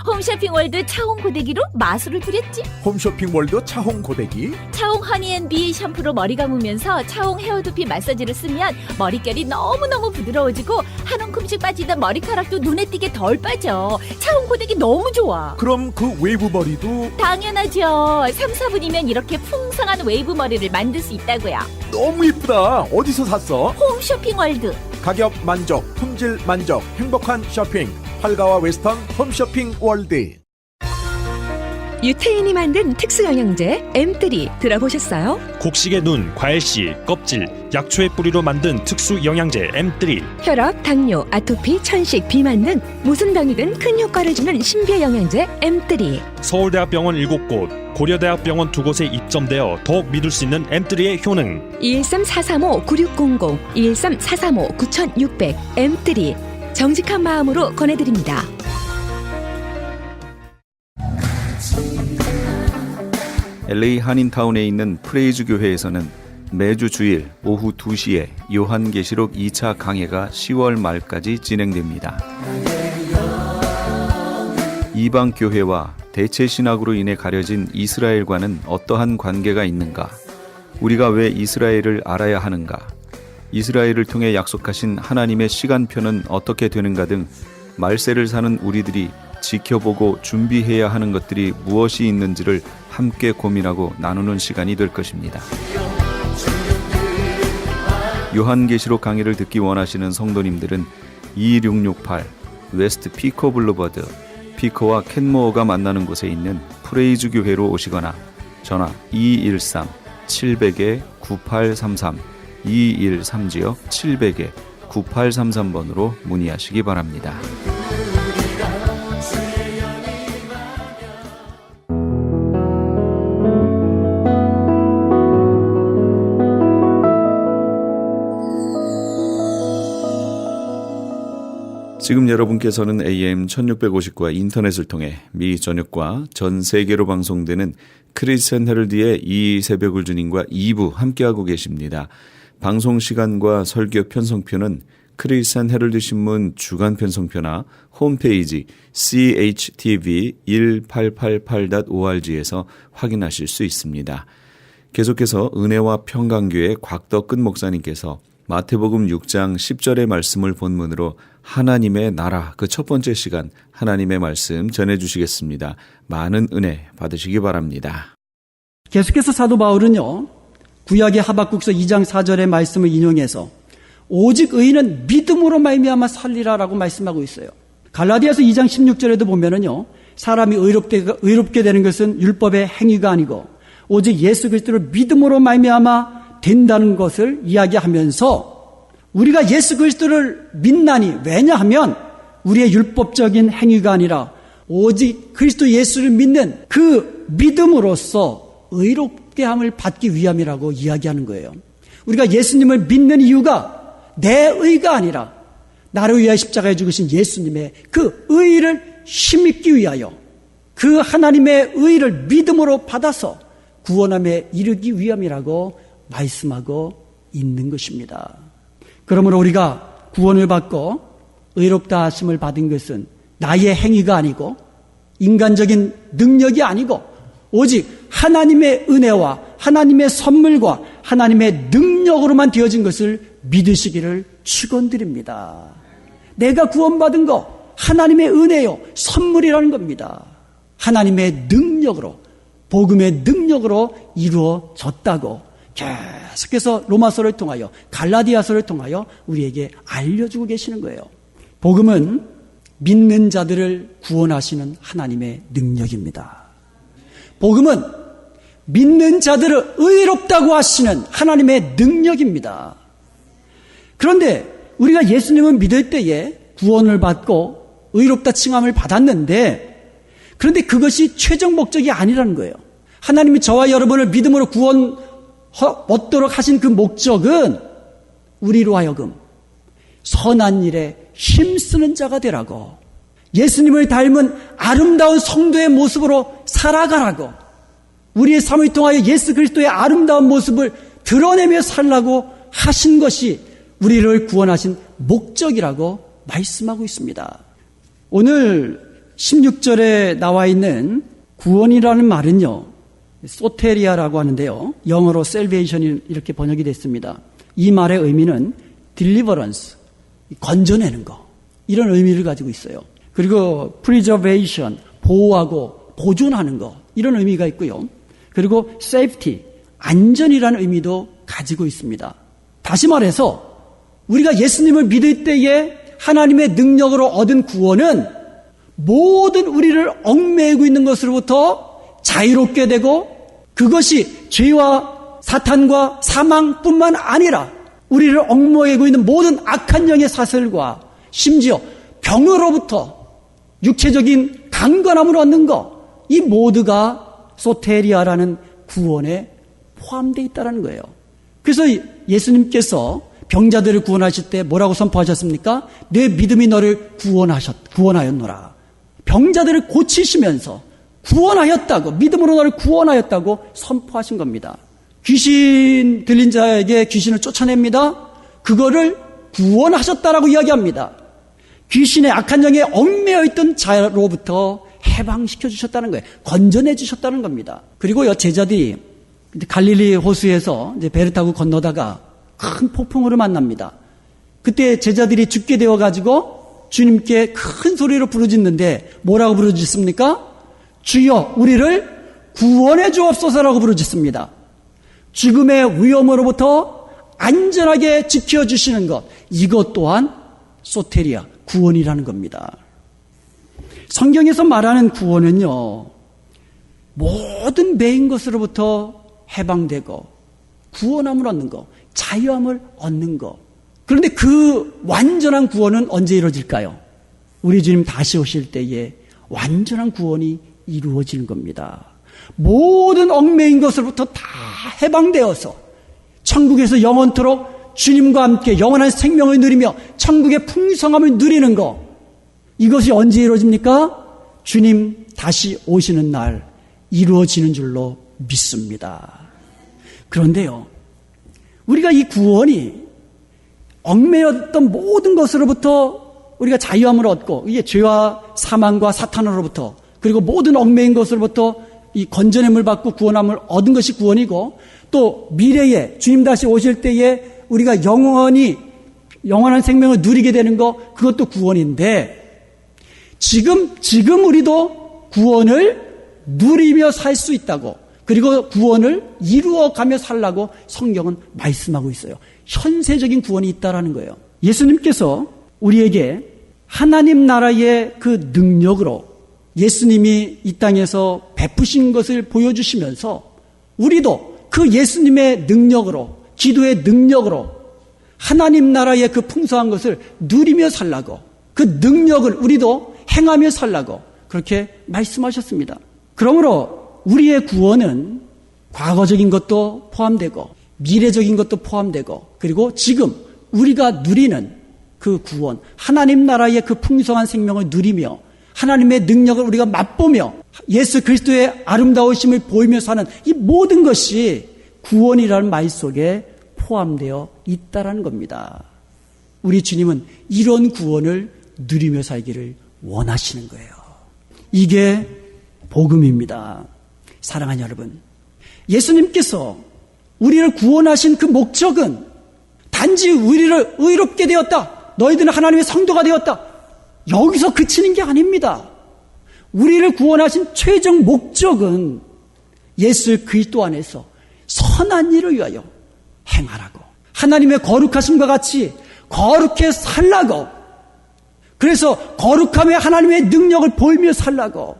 [SPEAKER 7] 홈쇼핑월드 차홍 고데기로 마술을 부렸지.
[SPEAKER 6] 홈쇼핑월드 차홍 고데기.
[SPEAKER 7] 차홍 허니앤비 샴푸로 머리 감으면서 차홍 헤어두피 마사지를 쓰면 머릿결이 너무너무 부드러워지고 한 움큼씩 빠지던 머리카락도 눈에 띄게 덜 빠져. 차홍 고데기 너무 좋아.
[SPEAKER 6] 그럼 그 웨이브 머리도
[SPEAKER 7] 당연하죠. 3, 4분이면 이렇게 풍성한 웨이브 머리를 만들 수 있다고요.
[SPEAKER 6] 너무 이쁘다. 어디서 샀어?
[SPEAKER 7] 홈쇼핑월드.
[SPEAKER 6] 가격 만족, 품질 만족, 행복한 쇼핑. 팔가와 웨스턴 홈쇼핑 월드.
[SPEAKER 4] 유태인이 만든 특수영양제 M3 들어보셨어요?
[SPEAKER 5] 곡식의 눈, 과일씨, 껍질, 약초의 뿌리로 만든 특수 영양제 M3.
[SPEAKER 4] 혈압, 당뇨, 아토피, 천식, 비만 등 무슨 병이든 큰 효과를 주는 신비의 영양제 M3.
[SPEAKER 5] 서울대학병원 7곳, 고려대학병원 2곳에 입점되어 더욱 믿을 수 있는 M3의 효능.
[SPEAKER 4] 213-435-9600 213-435-9600 M3 정직한 마음으로 권해드립니다.
[SPEAKER 1] LA 한인타운에 있는 프레이즈 교회에서는 매주 주일 오후 2시에 요한계시록 2차 강해가 10월 말까지 진행됩니다. 이방 교회와 대체 신학으로 인해 가려진 이스라엘과는 어떠한 관계가 있는가? 우리가 왜 이스라엘을 알아야 하는가? 이스라엘을 통해 약속하신 하나님의 시간표는 어떻게 되는가 등 말세를 사는 우리들이 지켜보고 준비해야 하는 것들이 무엇이 있는지를 함께 고민하고 나누는 시간이 될 것입니다. 요한계시록 강의를 듣기 원하시는 성도님들은 2668 웨스트 피코 블루버드 피코와 켄모어가 만나는 곳에 있는 프레이즈 교회로 오시거나 전화 213-700-9833 213지역 700-9833번으로 문의하시기 바랍니다. 지금 여러분께서는 AM 1650과 인터넷을 통해 미 전역과 전 세계로 방송되는 크리스천 헤럴드의 이 새벽을 주님과 2부 함께하고 계십니다. 방송 시간과 설교 편성표는 크리스천 헤럴드 신문 주간 편성표나 홈페이지 chtv1888.org에서 확인하실 수 있습니다. 계속해서 은혜와 평강교회 곽덕근 목사님께서 마태복음 6장 10절의 말씀을 본문으로 하나님의 나라 그 첫 번째 시간 하나님의 말씀 전해주시겠습니다. 많은 은혜 받으시기 바랍니다.
[SPEAKER 8] 계속해서 사도 바울은요, 구약의 하박국서 2장 4절의 말씀을 인용해서 오직 의인은 믿음으로 말미암아 살리라라고 말씀하고 있어요. 갈라디아서 2장 16절에도 보면은요, 사람이 의롭게 되는 것은 율법의 행위가 아니고 오직 예수 그리스도를 믿음으로 말미암아 된다는 것을 이야기하면서 우리가 예수 그리스도를 믿나니, 왜냐하면 우리의 율법적인 행위가 아니라 오직 그리스도 예수를 믿는 그 믿음으로써 의롭게 함을 받기 위함이라고 이야기하는 거예요. 우리가 예수님을 믿는 이유가 내 의가 아니라 나를 위하여 십자가에 죽으신 예수님의 그 의를 힘입기 위하여 그 하나님의 의를 믿음으로 받아서 구원함에 이르기 위함이라고 말씀하고 있는 것입니다. 그러므로 우리가 구원을 받고 의롭다 하심을 받은 것은 나의 행위가 아니고 인간적인 능력이 아니고 오직 하나님의 은혜와 하나님의 선물과 하나님의 능력으로만 되어진 것을 믿으시기를 축원드립니다. 내가 구원받은 거 하나님의 은혜요, 선물이라는 겁니다. 하나님의 능력으로, 복음의 능력으로 이루어졌다고 계속해서 로마서를 통하여 갈라디아서를 통하여 우리에게 알려주고 계시는 거예요. 복음은 믿는 자들을 구원하시는 하나님의 능력입니다. 복음은 믿는 자들을 의롭다고 하시는 하나님의 능력입니다. 그런데 우리가 예수님을 믿을 때에 구원을 받고 의롭다 칭함을 받았는데, 그런데 그것이 최종 목적이 아니라는 거예요. 하나님이 저와 여러분을 믿음으로 구원 얻도록 하신 그 목적은 우리로 하여금 선한 일에 힘쓰는 자가 되라고, 예수님을 닮은 아름다운 성도의 모습으로 살아가라고, 우리의 삶을 통하여 예수 그리스도의 아름다운 모습을 드러내며 살라고 하신 것이 우리를 구원하신 목적이라고 말씀하고 있습니다. 오늘 16절에 나와 있는 구원이라는 말은요, 소테리아라고 하는데요, 영어로 salvation이 이렇게 번역이 됐습니다. 이 말의 의미는 deliverance, 건져내는 거, 이런 의미를 가지고 있어요. 그리고 preservation, 보호하고 보존하는 거, 이런 의미가 있고요. 그리고 safety, 안전이라는 의미도 가지고 있습니다. 다시 말해서 우리가 예수님을 믿을 때에 하나님의 능력으로 얻은 구원은 모든 우리를 얽매이고 있는 것으로부터 자유롭게 되고, 그것이 죄와 사탄과 사망뿐만 아니라 우리를 얽매이고 있는 모든 악한 영의 사슬과 심지어 병으로부터 육체적인 강건함을 얻는 것, 이 모두가 소테리아라는 구원에 포함되어 있다는 거예요. 그래서 예수님께서 병자들을 구원하실 때 뭐라고 선포하셨습니까? 내 믿음이 너를 구원하였노라. 병자들을 고치시면서 구원하였다고, 믿음으로 너를 구원하였다고 선포하신 겁니다. 귀신 들린 자에게 귀신을 쫓아냅니다. 그거를 구원하셨다라고 이야기합니다. 귀신의 악한 영에 얽매여 있던 자로부터 해방시켜 주셨다는 거예요. 건져내 주셨다는 겁니다. 그리고 제자들이 갈릴리 호수에서 이제 배를 타고 건너다가 큰 폭풍우를 만납니다. 그때 제자들이 죽게 되어가지고 주님께 큰 소리로 부르짖는데 뭐라고 부르짖습니까? 주여 우리를 구원해 주옵소서라고 부르짖습니다. 죽음의 위험으로부터 안전하게 지켜주시는 것, 이것 또한 소테리아, 구원이라는 겁니다. 성경에서 말하는 구원은요, 모든 매인 것으로부터 해방되고 구원함을 얻는 것, 자유함을 얻는 것. 그런데 그 완전한 구원은 언제 이루어질까요? 우리 주님 다시 오실 때에 완전한 구원이 이루어지는 겁니다. 모든 얽매인 것으로부터 다 해방되어서 천국에서 영원토록 주님과 함께 영원한 생명을 누리며 천국의 풍성함을 누리는 것, 이것이 언제 이루어집니까? 주님 다시 오시는 날 이루어지는 줄로 믿습니다. 그런데요, 우리가 이 구원이 얽매였던 모든 것으로부터 우리가 자유함을 얻고, 이게 죄와 사망과 사탄으로부터, 그리고 모든 얽매인 것으로부터 이 건져냄을 받고 구원함을 얻은 것이 구원이고, 또 미래에 주님 다시 오실 때에 우리가 영원한 생명을 누리게 되는 것, 그것도 구원인데, 지금 우리도 구원을 누리며 살 수 있다고, 그리고 구원을 이루어가며 살라고 성경은 말씀하고 있어요. 현세적인 구원이 있다라는 거예요. 예수님께서 우리에게 하나님 나라의 그 능력으로 예수님이 이 땅에서 베푸신 것을 보여주시면서 우리도 그 예수님의 능력으로, 기도의 능력으로 하나님 나라의 그 풍성한 것을 누리며 살라고, 그 능력을 우리도 행하며 살라고 그렇게 말씀하셨습니다. 그러므로 우리의 구원은 과거적인 것도 포함되고 미래적인 것도 포함되고, 그리고 지금 우리가 누리는 그 구원, 하나님 나라의 그 풍성한 생명을 누리며 하나님의 능력을 우리가 맛보며 예수 그리스도의 아름다우심을 보이며 사는 이 모든 것이 구원이라는 말 속에 포함되어 있다라는 겁니다. 우리 주님은 이런 구원을 누리며 살기를 원하시는 거예요. 이게 복음입니다. 사랑하는 여러분, 예수님께서 우리를 구원하신 그 목적은 단지 우리를 의롭게 되었다, 너희들은 하나님의 성도가 되었다, 여기서 그치는 게 아닙니다. 우리를 구원하신 최종 목적은 예수 그리스도 안에서 선한 일을 위하여 행하라고, 하나님의 거룩하심과 같이 거룩해 살라고, 그래서 거룩함에 하나님의 능력을 보이며 살라고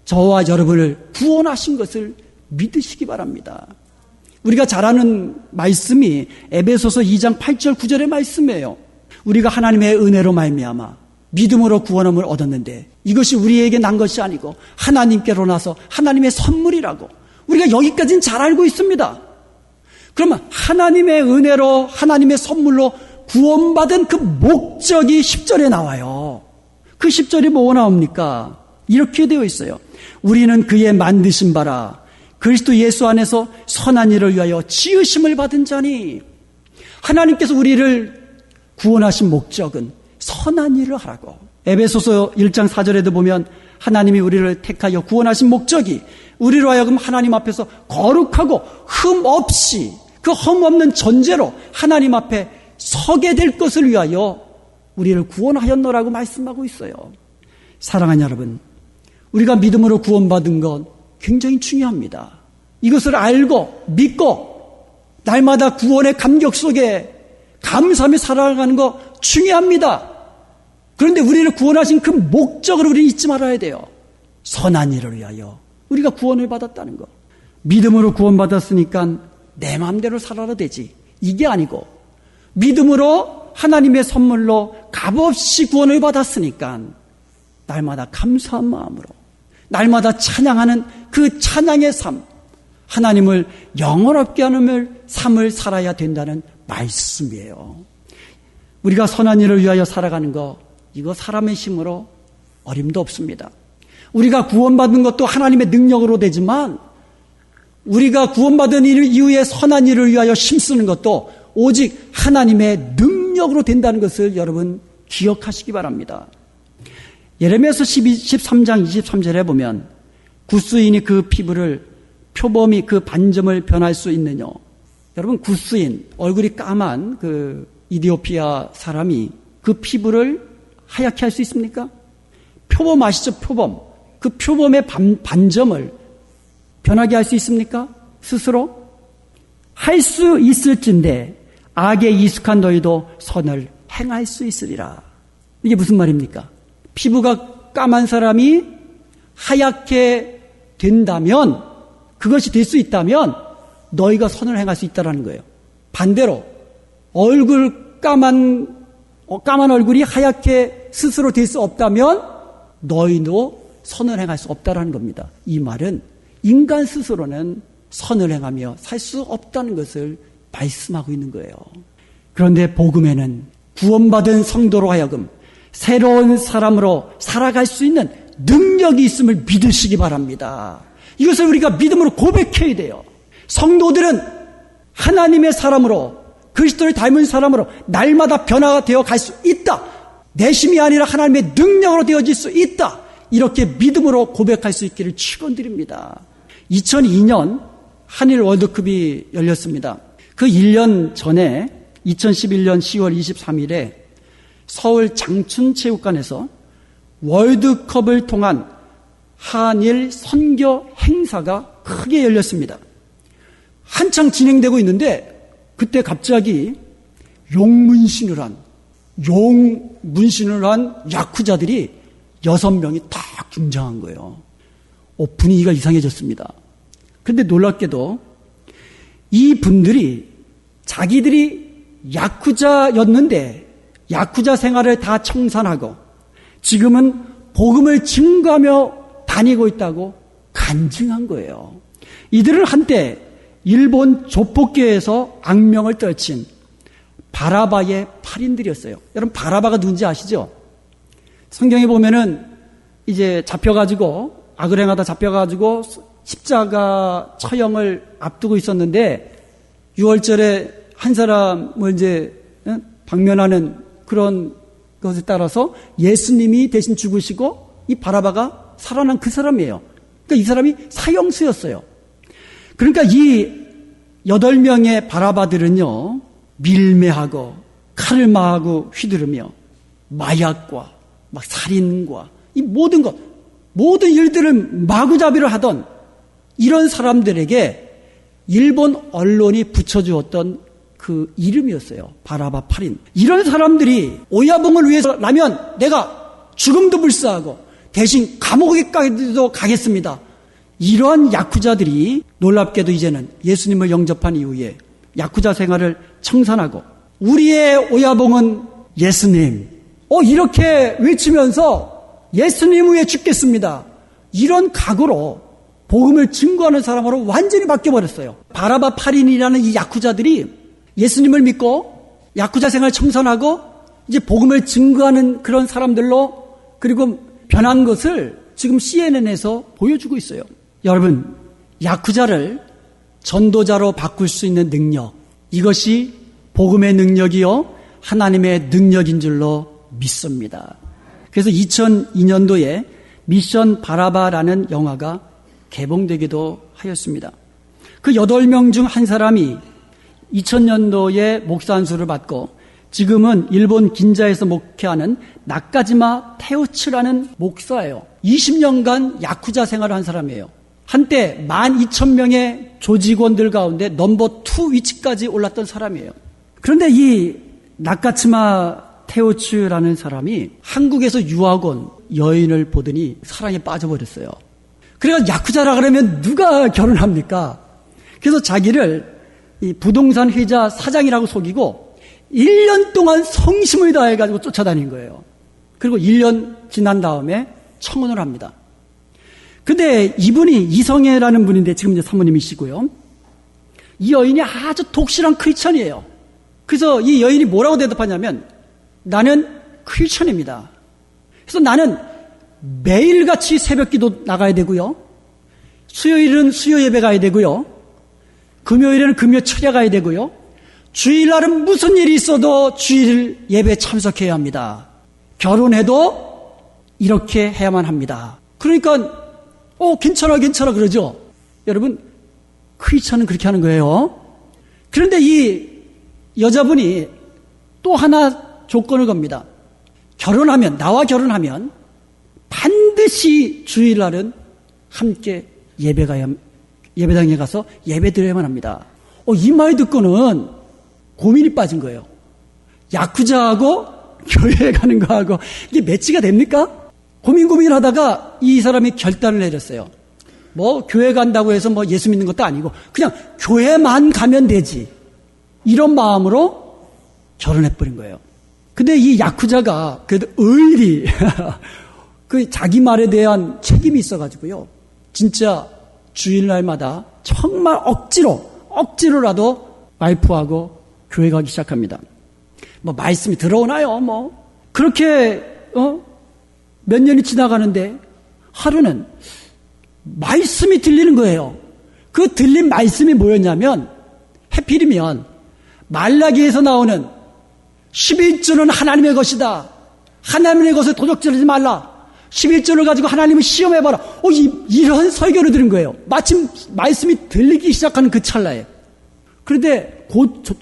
[SPEAKER 8] 저와 여러분을 구원하신 것을 믿으시기 바랍니다. 우리가 잘 아는 말씀이 에베소서 2장 8절 9절의 말씀이에요. 우리가 하나님의 은혜로 말미암아 믿음으로 구원함을 얻었는데 이것이 우리에게 난 것이 아니고 하나님께로 나서 하나님의 선물이라고 우리가 여기까지는 잘 알고 있습니다. 그러면 하나님의 은혜로 하나님의 선물로 구원받은 그 목적이 10절에 나와요. 그 10절이 뭐가 나옵니까? 이렇게 되어 있어요. 우리는 그의 만드신 바라 그리스도 예수 안에서 선한 일을 위하여 지으심을 받은 자니, 하나님께서 우리를 구원하신 목적은 선한 일을 하라고. 에베소서 1장 4절에도 보면 하나님이 우리를 택하여 구원하신 목적이 우리로 하여금 하나님 앞에서 거룩하고 흠 없이, 그 흠 없는 전제로 하나님 앞에 서게 될 것을 위하여 우리를 구원하였노라고 말씀하고 있어요. 사랑하는 여러분, 우리가 믿음으로 구원받은 건 굉장히 중요합니다. 이것을 알고 믿고 날마다 구원의 감격 속에 감사하며 살아가는 거 중요합니다. 그런데 우리를 구원하신 그 목적을 우리는 잊지 말아야 돼요. 선한 일을 위하여 우리가 구원을 받았다는 거. 믿음으로 구원받았으니까 내 마음대로 살아라 되지, 이게 아니고 믿음으로 하나님의 선물로 값없이 구원을 받았으니까 날마다 감사한 마음으로 날마다 찬양하는 그 찬양의 삶, 하나님을 영원롭게 하는 삶을 살아야 된다는 말씀이에요. 우리가 선한 일을 위하여 살아가는 거, 이거 사람의 힘으로 어림도 없습니다. 우리가 구원받은 것도 하나님의 능력으로 되지만 우리가 구원받은 이후에 선한 일을 위하여 힘쓰는 것도 오직 하나님의 능력으로 된다는 것을 여러분 기억하시기 바랍니다. 예레미야서 13장 23절에 보면 굿수인이 그 피부를 표범이 그 반점을 변할 수 있느냐. 여러분, 굿수인, 얼굴이 까만 그 이디오피아 사람이 그 피부를 하얗게 할 수 있습니까? 표범 아시죠? 표범. 그 표범의 반점을 변하게 할 수 있습니까? 스스로? 할 수 있을진데 악에 익숙한 너희도 선을 행할 수 있으리라. 이게 무슨 말입니까? 피부가 까만 사람이 하얗게 된다면, 그것이 될 수 있다면 너희가 선을 행할 수 있다는 거예요. 반대로 까만 얼굴이 하얗게 스스로 될 수 없다면 너희도 선을 행할 수 없다는 겁니다. 이 말은 인간 스스로는 선을 행하며 살 수 없다는 것을 말씀하고 있는 거예요. 그런데 복음에는 구원받은 성도로 하여금 새로운 사람으로 살아갈 수 있는 능력이 있음을 믿으시기 바랍니다. 이것을 우리가 믿음으로 고백해야 돼요. 성도들은 하나님의 사람으로, 그리스도를 닮은 사람으로 날마다 변화가 되어 갈 수 있다. 내심이 아니라 하나님의 능력으로 되어질 수 있다. 이렇게 믿음으로 고백할 수 있기를 축원드립니다. 2002년 한일 월드컵이 열렸습니다. 그 1년 전에 2011년 10월 23일에 서울 장춘체육관에서 월드컵을 통한 한일 선교 행사가 크게 열렸습니다. 한창 진행되고 있는데 그때 갑자기 용문신을 한 야쿠자들이 6명이 다 등장한 거예요. 분위기가 이상해졌습니다. 그런데 놀랍게도 이 분들이 자기들이 야쿠자였는데 야쿠자 생활을 다 청산하고 지금은 복음을 증거하며 다니고 있다고 간증한 거예요. 이들은 한때 일본 조폭계에서 악명을 떨친 바라바의 8인들이었어요. 여러분, 바라바가 누군지 아시죠? 성경에 보면은 이제 악을 잡혀가지고 십자가 처형을 앞두고 있었는데 6월절에 한 사람을 이제 방면하는 그런 것에 따라서 예수님이 대신 죽으시고 이 바라바가 살아난 그 사람이에요. 그러니까 이 사람이 사형수였어요. 그러니까 이 8명의 바라바들은요, 밀매하고 칼을 마하고 휘두르며 마약과 막 살인과 이 모든 것, 모든 일들을 마구잡이를 하던 이런 사람들에게 일본 언론이 붙여주었던 그 이름이었어요. 바라바 8인. 이런 사람들이 오야봉을 위해서라면 내가 죽음도 불사하고 대신 감옥에까지도 가겠습니다. 이러한 야쿠자들이 놀랍게도 이제는 예수님을 영접한 이후에 야쿠자 생활을 청산하고 우리의 오야봉은 예수님. 이렇게 외치면서 예수님 위해 죽겠습니다. 이런 각오로 복음을 증거하는 사람으로 완전히 바뀌어버렸어요. 바라바 8인이라는 이 야쿠자들이 예수님을 믿고 야쿠자 생활 청산하고 이제 복음을 증거하는 그런 사람들로 그리고 변한 것을 지금 CNN에서 보여주고 있어요. 여러분, 야쿠자를 전도자로 바꿀 수 있는 능력, 이것이 복음의 능력이요 하나님의 능력인 줄로 믿습니다. 그래서 2002년도에 미션 바라바라는 영화가 개봉되기도 하였습니다. 그 8명 중 한 사람이 2000년도에 목사 안수를 받고 지금은 일본 긴자에서 목회하는 나카지마 테우츠라는 목사예요. 20년간 야쿠자 생활을 한 사람이에요. 한때 12,000명의 조직원들 가운데 넘버 2 위치까지 올랐던 사람이에요. 그런데 이 나카지마 테우츠라는 사람이 한국에서 유학 온 여인을 보더니 사랑에 빠져버렸어요. 그래서 야쿠자라 그러면 누가 결혼합니까? 그래서 자기를 이 부동산 회사 사장이라고 속이고 1년 동안 성심을 다해가지고 쫓아다닌 거예요. 그리고 1년 지난 다음에 청혼을 합니다. 근데 이분이 이성애라는 분인데 지금 이제 사모님이시고요. 이 여인이 아주 독실한 크리스천이에요. 그래서 이 여인이 뭐라고 대답하냐면 나는 크리스천입니다. 그래서 나는 매일같이 새벽기도 나가야 되고요. 수요일은 수요 예배 가야 되고요. 금요일에는 금요 철야 가야 되고요. 주일날은 무슨 일이 있어도 주일 예배 참석해야 합니다. 결혼해도 이렇게 해야만 합니다. 그러니까 괜찮아 그러죠. 여러분, 크리스천은 그렇게 하는 거예요. 그런데 이 여자분이 또 하나 조건을 겁니다. 나와 결혼하면 반드시 주일날은 함께 예배당에 가서 예배 드려야만 합니다. 이 말 듣고는 고민이 빠진 거예요. 야쿠자하고 교회에 가는 거하고 이게 매치가 됩니까? 고민하다가 이 사람이 결단을 내렸어요. 교회 간다고 해서 예수 믿는 것도 아니고 그냥 교회만 가면 되지. 이런 마음으로 결혼해버린 거예요. 근데 이 야쿠자가 그래도 의리 그 자기 말에 대한 책임이 있어가지고요. 진짜 주일날마다 정말 억지로라도 와이프하고 교회 가기 시작합니다. 말씀이 들어오나요? 그렇게 몇 년이 지나가는데 하루는 말씀이 들리는 거예요. 그 들린 말씀이 뭐였냐면 해필이면 말라기에서 나오는 11조는 하나님의 것이다. 하나님의 것을 도적질하지 말라. 11조를 가지고 하나님을 시험해봐라. 이런 설교를 들은 거예요. 마침 말씀이 들리기 시작하는 그 찰나에. 그런데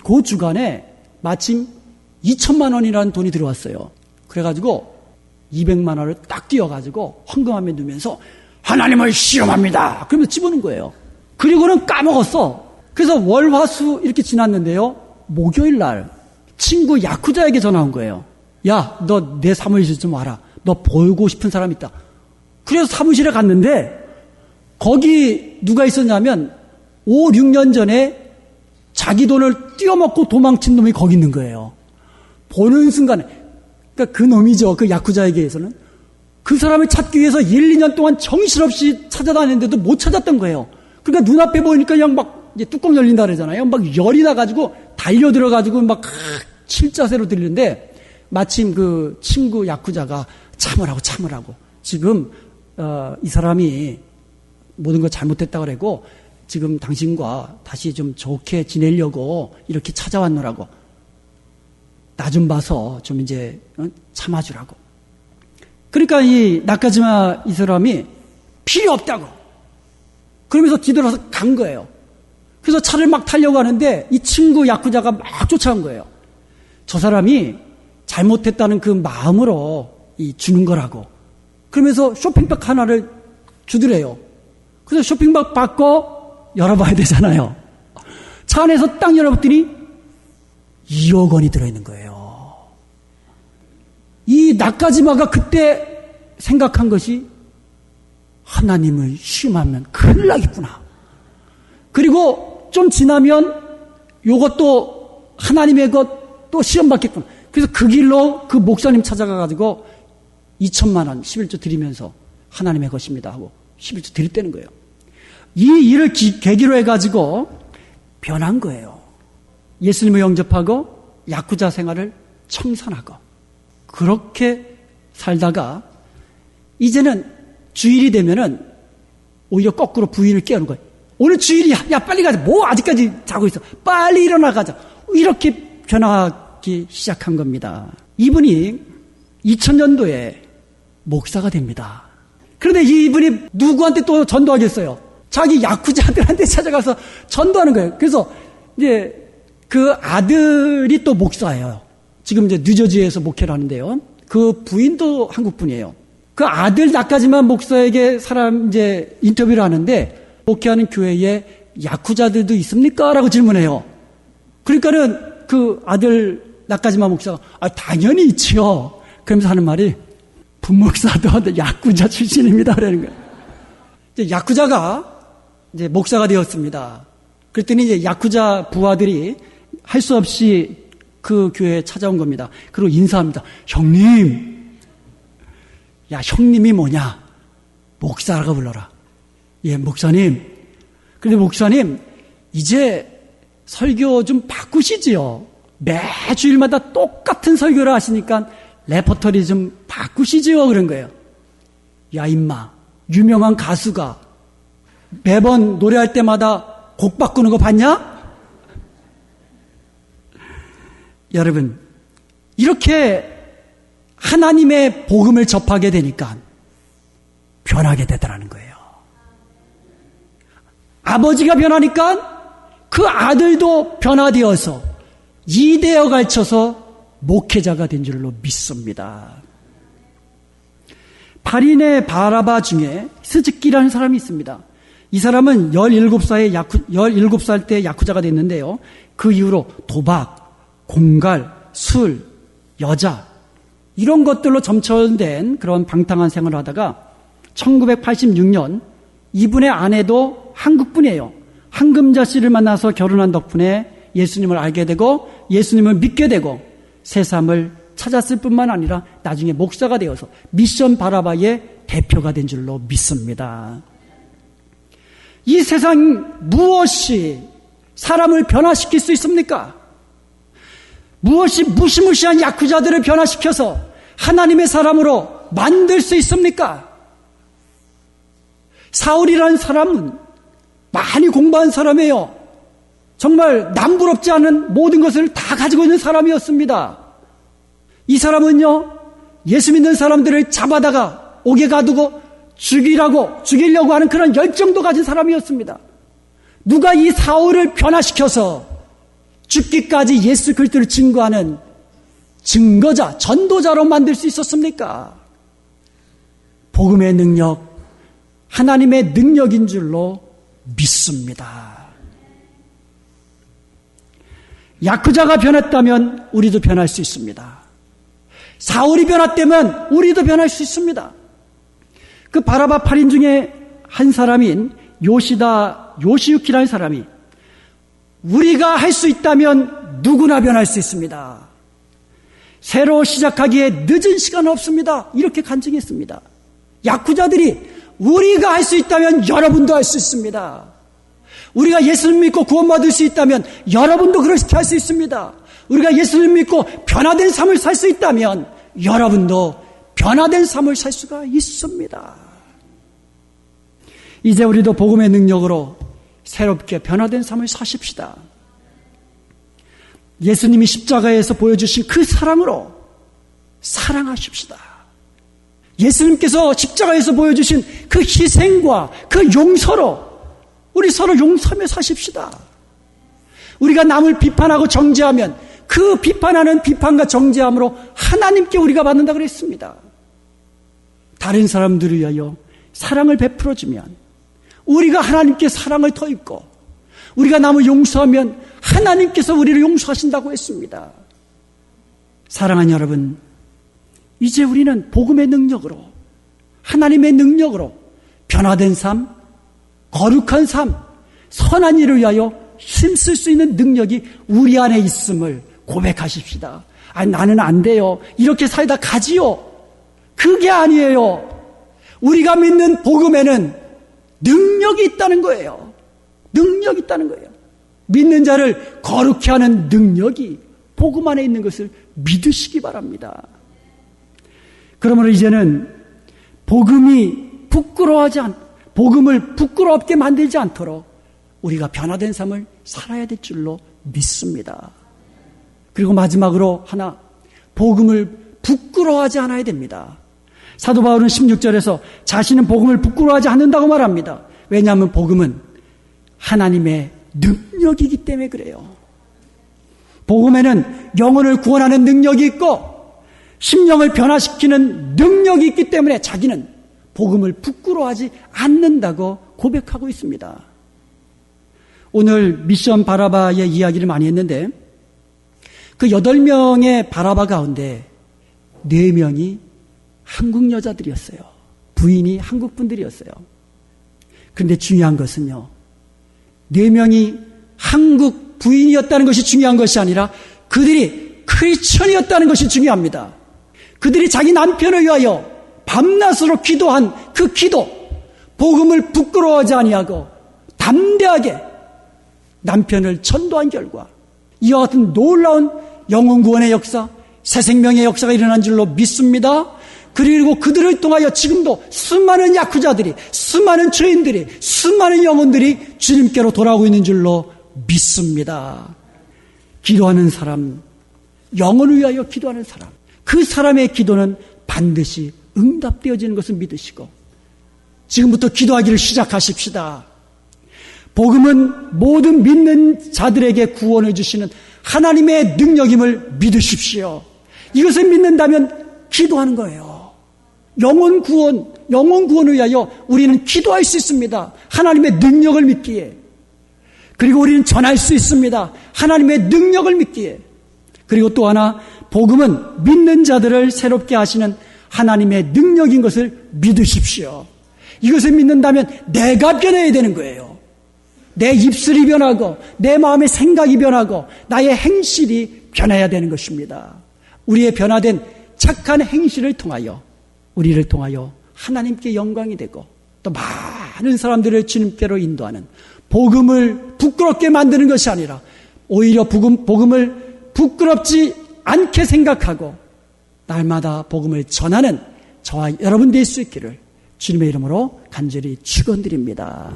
[SPEAKER 8] 그 주간에 마침 2천만 원이라는 돈이 들어왔어요. 그래가지고 200만 원을 딱 띄워가지고 헌금함에 두면서 하나님을 시험합니다. 그러면서 집어넣은 거예요. 그리고는 까먹었어. 그래서 월, 화, 수 이렇게 지났는데요. 목요일 날 친구 야쿠자에게 전화 온 거예요. 야, 너 내 사무실 좀 와라. 너 보고 싶은 사람 있다. 그래서 사무실에 갔는데 거기 누가 있었냐면 5, 6년 전에 자기 돈을 띄어먹고 도망친 놈이 거기 있는 거예요. 보는 순간에 그러니까 그 놈이죠. 그 야쿠자에게서는 그 사람을 찾기 위해서 1, 2년 동안 정신없이 찾아다녔는데도 못 찾았던 거예요. 그러니까 눈앞에 보이니까 그냥 이제 뚜껑 열린다 그러잖아요. 열이 나가지고 달려들어가지고 칠자세로 들리는데 마침 그 친구 야쿠자가 참으라고 지금 이 사람이 모든 걸 잘못했다고 그러고 지금 당신과 다시 좀 좋게 지내려고 이렇게 찾아왔노라고. 나 좀 봐서 좀 이제 참아주라고. 그러니까 이 나카지마 이 사람이 필요 없다고. 그러면서 뒤돌아서 간 거예요. 그래서 차를 막 타려고 하는데 이 친구 야쿠자가 막 쫓아온 거예요. 저 사람이 잘못했다는 그 마음으로 주는 거라고. 그러면서 쇼핑백 하나를 주더래요. 그래서 쇼핑백 받고 열어봐야 되잖아요. 차 안에서 딱 열어봤더니 2억 원이 들어있는 거예요. 이 나카지마가 그때 생각한 것이 하나님을 시험하면 큰일 나겠구나. 그리고 좀 지나면 요것도 하나님의 것 또 시험 받겠구나. 그래서 그 길로 그 목사님 찾아가가지고 2천만 원 11조 드리면서 하나님의 것입니다 하고 11조 드렸다는 거예요. 이 일을 계기로 해가지고 변한 거예요. 예수님을 영접하고 야쿠자 생활을 청산하고 그렇게 살다가 이제는 주일이 되면은 오히려 거꾸로 부인을 깨우는 거예요. 오늘 주일이야. 야 빨리 가자. 뭐 아직까지 자고 있어. 빨리 일어나 가자. 이렇게 변하기 시작한 겁니다. 이분이 2000년도에 목사가 됩니다. 그런데 이분이 누구한테 또 전도하겠어요? 자기 야쿠자들한테 찾아가서 전도하는 거예요. 그래서 이제 그 아들이 또 목사예요. 지금 이제 뉴저지에서 목회를 하는데요. 그 부인도 한국 분이에요. 그 아들 나까지만 목사에게 이제 인터뷰를 하는데 목회하는 교회에 야쿠자들도 있습니까? 라고 질문해요. 그러니까는 그 아들 나까지만 목사가 당연히 있지요. 그러면서 하는 말이 분목사도 야쿠자 출신입니다. 그러는 거예요. 이제 야쿠자가 이제 목사가 되었습니다. 그랬더니 이제 야쿠자 부하들이 할 수 없이 그 교회에 찾아온 겁니다. 그리고 인사합니다. 형님. 야, 형님이 뭐냐? 목사라고 불러라. 예, 목사님. 근데 목사님, 이제 설교 좀 바꾸시지요. 매주일마다 똑같은 설교를 하시니까 레퍼토리 좀 바꾸시지요. 그런 거예요. 야, 임마. 유명한 가수가 매번 노래할 때마다 곡 바꾸는 거 봤냐? 여러분, 이렇게 하나님의 복음을 접하게 되니까 변하게 되더라는 거예요. 아버지가 변하니까 그 아들도 변화되어서 이대어 갈쳐서 목회자가 된 줄로 믿습니다. 발인의 바라바 중에 스즈키라는 사람이 있습니다. 이 사람은 17살 때 야쿠자가 됐는데요. 그 이후로 도박, 공갈, 술, 여자 이런 것들로 점철된 그런 방탕한 생활을 하다가 1986년 이분의 아내도 한국분이에요. 한금자 씨를 만나서 결혼한 덕분에 예수님을 알게 되고 예수님을 믿게 되고 새삼을 찾았을 뿐만 아니라 나중에 목사가 되어서 미션 바라바의 대표가 된 줄로 믿습니다. 이 세상 무엇이 사람을 변화시킬 수 있습니까? 무엇이 무시무시한 야쿠자들을 변화시켜서 하나님의 사람으로 만들 수 있습니까? 사울이라는 사람은 많이 공부한 사람이에요. 정말 남부럽지 않은 모든 것을 다 가지고 있는 사람이었습니다. 이 사람은요, 예수 믿는 사람들을 잡아다가 옥에 가두고 죽이려고 하는 그런 열정도 가진 사람이었습니다. 누가 이 사울을 변화시켜서 죽기까지 예수 그리스도를 증거하는 증거자, 전도자로 만들 수 있었습니까? 복음의 능력, 하나님의 능력인 줄로 믿습니다. 야쿠자가 변했다면 우리도 변할 수 있습니다. 사울이 변했다면 우리도 변할 수 있습니다. 그 바라바 8인 중에 한 사람인 요시유키라는 사람이 우리가 할 수 있다면 누구나 변할 수 있습니다. 새로 시작하기에 늦은 시간은 없습니다. 이렇게 간증했습니다. 야쿠자들이 우리가 할 수 있다면 여러분도 할 수 있습니다. 우리가 예수님 믿고 구원받을 수 있다면 여러분도 그렇게 할 수 있습니다. 우리가 예수님 믿고 변화된 삶을 살 수 있다면 여러분도 변화된 삶을 살 수가 있습니다. 이제 우리도 복음의 능력으로 새롭게 변화된 삶을 사십시다. 예수님이 십자가에서 보여주신 그 사랑으로 사랑하십시다. 예수님께서 십자가에서 보여주신 그 희생과 그 용서로 우리 서로 용서하며 사십시다. 우리가 남을 비판하고 정죄하면 그 비판하는 비판과 정죄함으로 하나님께 우리가 받는다 그랬습니다. 다른 사람들을 위하여 사랑을 베풀어주면 우리가 하나님께 사랑을 더 입고 우리가 남을 용서하면 하나님께서 우리를 용서하신다고 했습니다. 사랑하는 여러분, 이제 우리는 복음의 능력으로 하나님의 능력으로 변화된 삶, 거룩한 삶, 선한 일을 위하여 힘쓸 수 있는 능력이 우리 안에 있음을 고백하십시다. 아니, 나는 안 돼요. 이렇게 살다 가지요. 그게 아니에요. 우리가 믿는 복음에는 능력이 있다는 거예요. 능력이 있다는 거예요. 믿는 자를 거룩히 하는 능력이 복음 안에 있는 것을 믿으시기 바랍니다. 그러므로 이제는 복음을 부끄럽게 만들지 않도록 우리가 변화된 삶을 살아야 될 줄로 믿습니다. 그리고 마지막으로 하나, 복음을 부끄러워하지 않아야 됩니다. 사도 바울은 16절에서 자신은 복음을 부끄러워하지 않는다고 말합니다. 왜냐하면 복음은 하나님의 능력이기 때문에 그래요. 복음에는 영혼을 구원하는 능력이 있고 심령을 변화시키는 능력이 있기 때문에 자기는 복음을 부끄러워하지 않는다고 고백하고 있습니다. 오늘 미션 바라바의 이야기를 많이 했는데 그 8명의 바라바 가운데 4명이 한국 여자들이었어요. 부인이 한국 분들이었어요. 그런데 중요한 것은요, 4명이 한국 부인이었다는 것이 중요한 것이 아니라 그들이 크리스천이었다는 것이 중요합니다. 그들이 자기 남편을 위하여 밤낮으로 기도한 그 기도, 복음을 부끄러워하지 아니하고 담대하게 남편을 전도한 결과 이와 같은 놀라운 영혼 구원의 역사, 새 생명의 역사가 일어난 줄로 믿습니다. 그리고 그들을 통하여 지금도 수많은 야쿠자들이, 수많은 죄인들이, 수많은 영혼들이 주님께로 돌아오고 있는 줄로 믿습니다. 기도하는 사람, 영혼을 위하여 기도하는 사람, 그 사람의 기도는 반드시 응답되어지는 것을 믿으시고 지금부터 기도하기를 시작하십시다. 복음은 모든 믿는 자들에게 구원을 주시는 하나님의 능력임을 믿으십시오. 이것을 믿는다면 기도하는 거예요. 영혼 구원을 위하여 우리는 기도할 수 있습니다. 하나님의 능력을 믿기에. 그리고 우리는 전할 수 있습니다. 하나님의 능력을 믿기에. 그리고 또 하나, 복음은 믿는 자들을 새롭게 하시는 하나님의 능력인 것을 믿으십시오. 이것을 믿는다면 내가 변해야 되는 거예요. 내 입술이 변하고 내 마음의 생각이 변하고 나의 행실이 변해야 되는 것입니다. 우리의 변화된 착한 행실을 통하여 우리를 통하여 하나님께 영광이 되고 또 많은 사람들을 주님께로 인도하는, 복음을 부끄럽게 만드는 것이 아니라 오히려 복음을 부끄럽지 않게 생각하고 날마다 복음을 전하는 저와 여러분 될 수 있기를 주님의 이름으로 간절히 축원드립니다.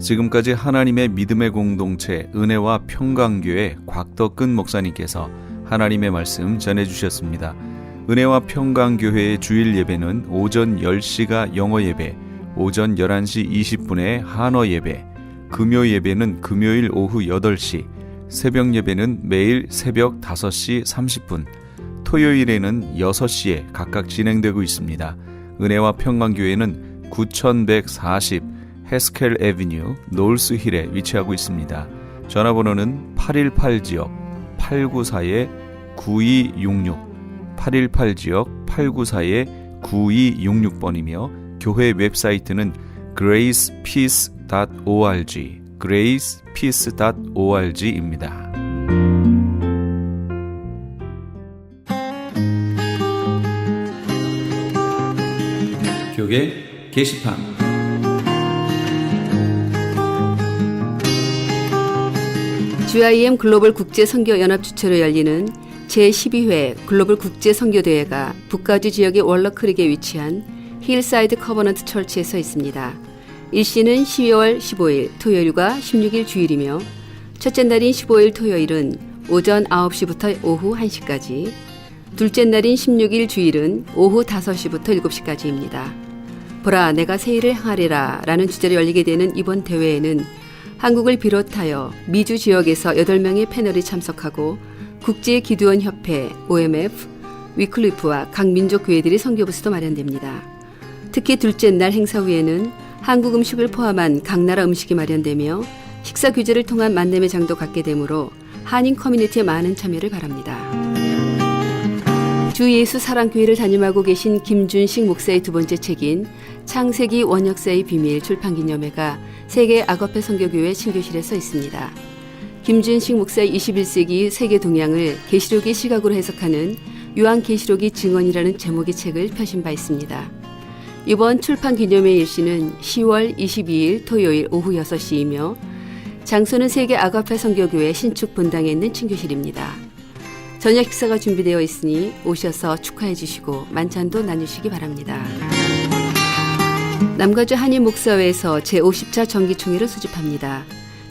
[SPEAKER 1] 지금까지 하나님의 믿음의 공동체 은혜와 평강교회 곽덕근 목사님께서 하나님의 말씀 전해주셨습니다. 은혜와 평강교회의 주일 예배는 오전 10시가 영어 예배, 오전 11시 20분에 한어 예배, 금요 예배는 금요일 오후 8시, 새벽 예배는 매일 새벽 5시 30분, 토요일에는 6시에 각각 진행되고 있습니다. 은혜와 평강교회는 9140 헤스켈 애비뉴 놀스힐에 위치하고 있습니다. 전화번호는 818지역 894-9266 818지역 894-9266번이며 교회 웹사이트는 gracepeace.org gracepeace.org입니다. 교계 게시판
[SPEAKER 9] GIM 글로벌 국제선교연합 주최로 열리는 제12회 글로벌 국제선교대회가 북가주 지역의 월러크릭에 위치한 힐사이드 커버넌트 철치에서 있습니다. 일시는 12월 15일 토요일과 16일 주일이며 첫째 날인 15일 토요일은 오전 9시부터 오후 1시까지, 둘째 날인 16일 주일은 오후 5시부터 7시까지입니다. 보라, 내가 새 일을 행하리라 라는 주제로 열리게 되는 이번 대회에는 한국을 비롯하여 미주 지역에서 8명의 패널이 참석하고 국제기도원협회, OMF, 위클리프와 각 민족 교회들의 선교 부스도 마련됩니다. 특히 둘째 날 행사 후에는 한국 음식을 포함한 각 나라 음식이 마련되며 식사 규제를 통한 만남의 장도 갖게 되므로 한인 커뮤니티의 많은 참여를 바랍니다. 주 예수 사랑교회를 담임하고 계신 김준식 목사의 두 번째 책인 창세기 원역사의 비밀 출판기념회가 세계 아거페 선교교회 친교실에 서 있습니다. 김준식 목사의 21세기 세계 동향을 계시록의 시각으로 해석하는 요한계시록이 증언이라는 제목의 책을 펴신 바 있습니다. 이번 출판기념회 일시는 10월 22일 토요일 오후 6시이며 장소는 세계 아가페 선교교회 신축 본당에 있는 친교실입니다. 저녁 식사가 준비되어 있으니 오셔서 축하해 주시고 만찬도 나누시기 바랍니다. 남가주 한인목사회에서 제50차 정기총회를 수집합니다.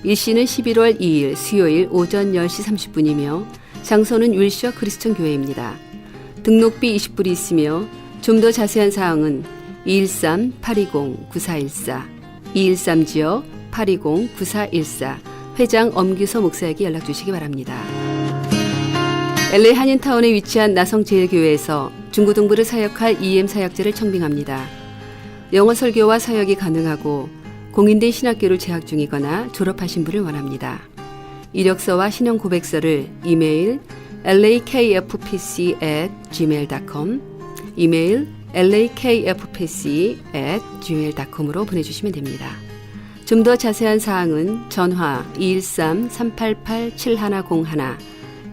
[SPEAKER 9] 일시는 11월 2일 수요일 오전 10시 30분이며 장소는 윌셔 크리스천 교회입니다. 등록비 20불이 있으며 좀 더 자세한 사항은 213-820-9414, 213지역 820-9414, 회장 엄규서 목사에게 연락 주시기 바랍니다. LA 한인타운에 위치한 나성제일교회에서 중고등부를 사역할 EM 사역자를 청빙합니다. 영어 설교와 사역이 가능하고 공인된 신학교를 재학 중이거나 졸업하신 분을 원합니다. 이력서와 신용 고백서를 이메일 lakfpc@gmail.com, 이메일 lakfpc@gmail.com으로 보내주시면 됩니다. 좀 더 자세한 사항은 전화 213-388-7101,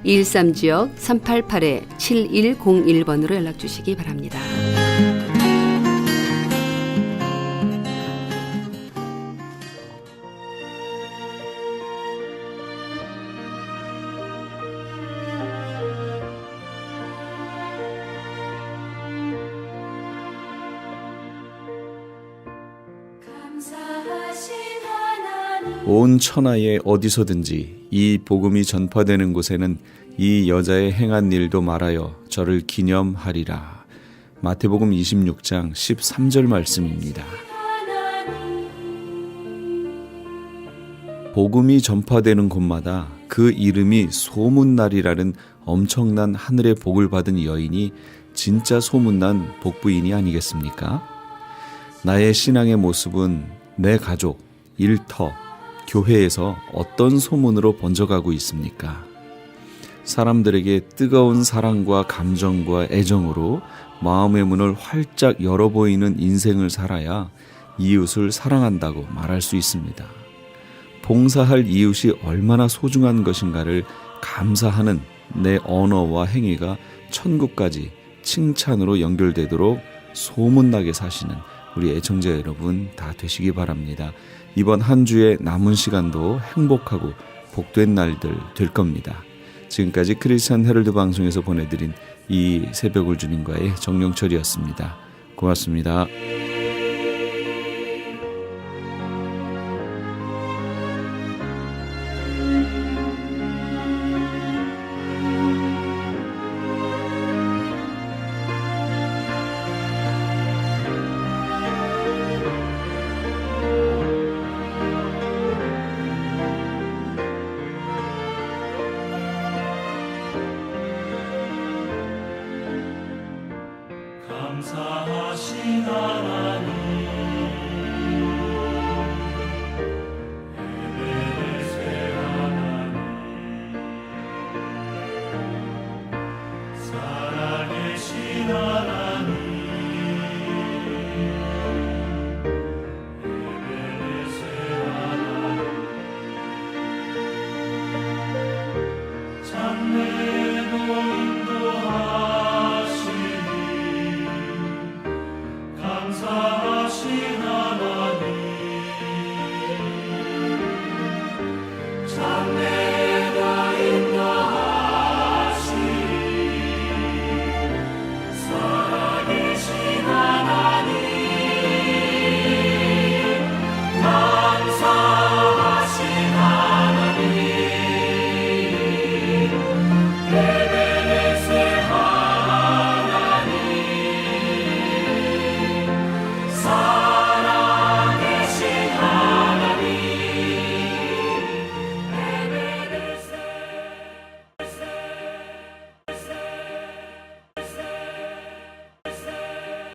[SPEAKER 9] 213지역 388-7101번으로 연락 주시기 바랍니다.
[SPEAKER 1] 온 천하에 어디서든지 이 복음이 전파되는 곳에는 이 여자의 행한 일도 말하여 저를 기념하리라. 마태복음 26장 13절 말씀입니다. 복음이 전파되는 곳마다 그 이름이 소문날이라는 엄청난 하늘의 복을 받은 여인이 진짜 소문난 복부인이 아니겠습니까? 나의 신앙의 모습은 내 가족, 일터, 교회에서 어떤 소문으로 번져가고 있습니까? 사람들에게 뜨거운 사랑과 감정과 애정으로 마음의 문을 활짝 열어 보이는 인생을 살아야 이웃을 사랑한다고 말할 수 있습니다. 봉사할 이웃이 얼마나 소중한 것인가를 감사하는 내 언어와 행위가 천국까지 칭찬으로 연결되도록 소문나게 사시는 우리 애청자 여러분 다 되시기 바랍니다. 이번 한 주의 남은 시간도 행복하고 복된 날들 될 겁니다. 지금까지 크리스찬 헤럴드 방송에서 보내드린 이 새벽을 주님과의 정영철이었습니다. 고맙습니다.
[SPEAKER 10] 감사하신 하나님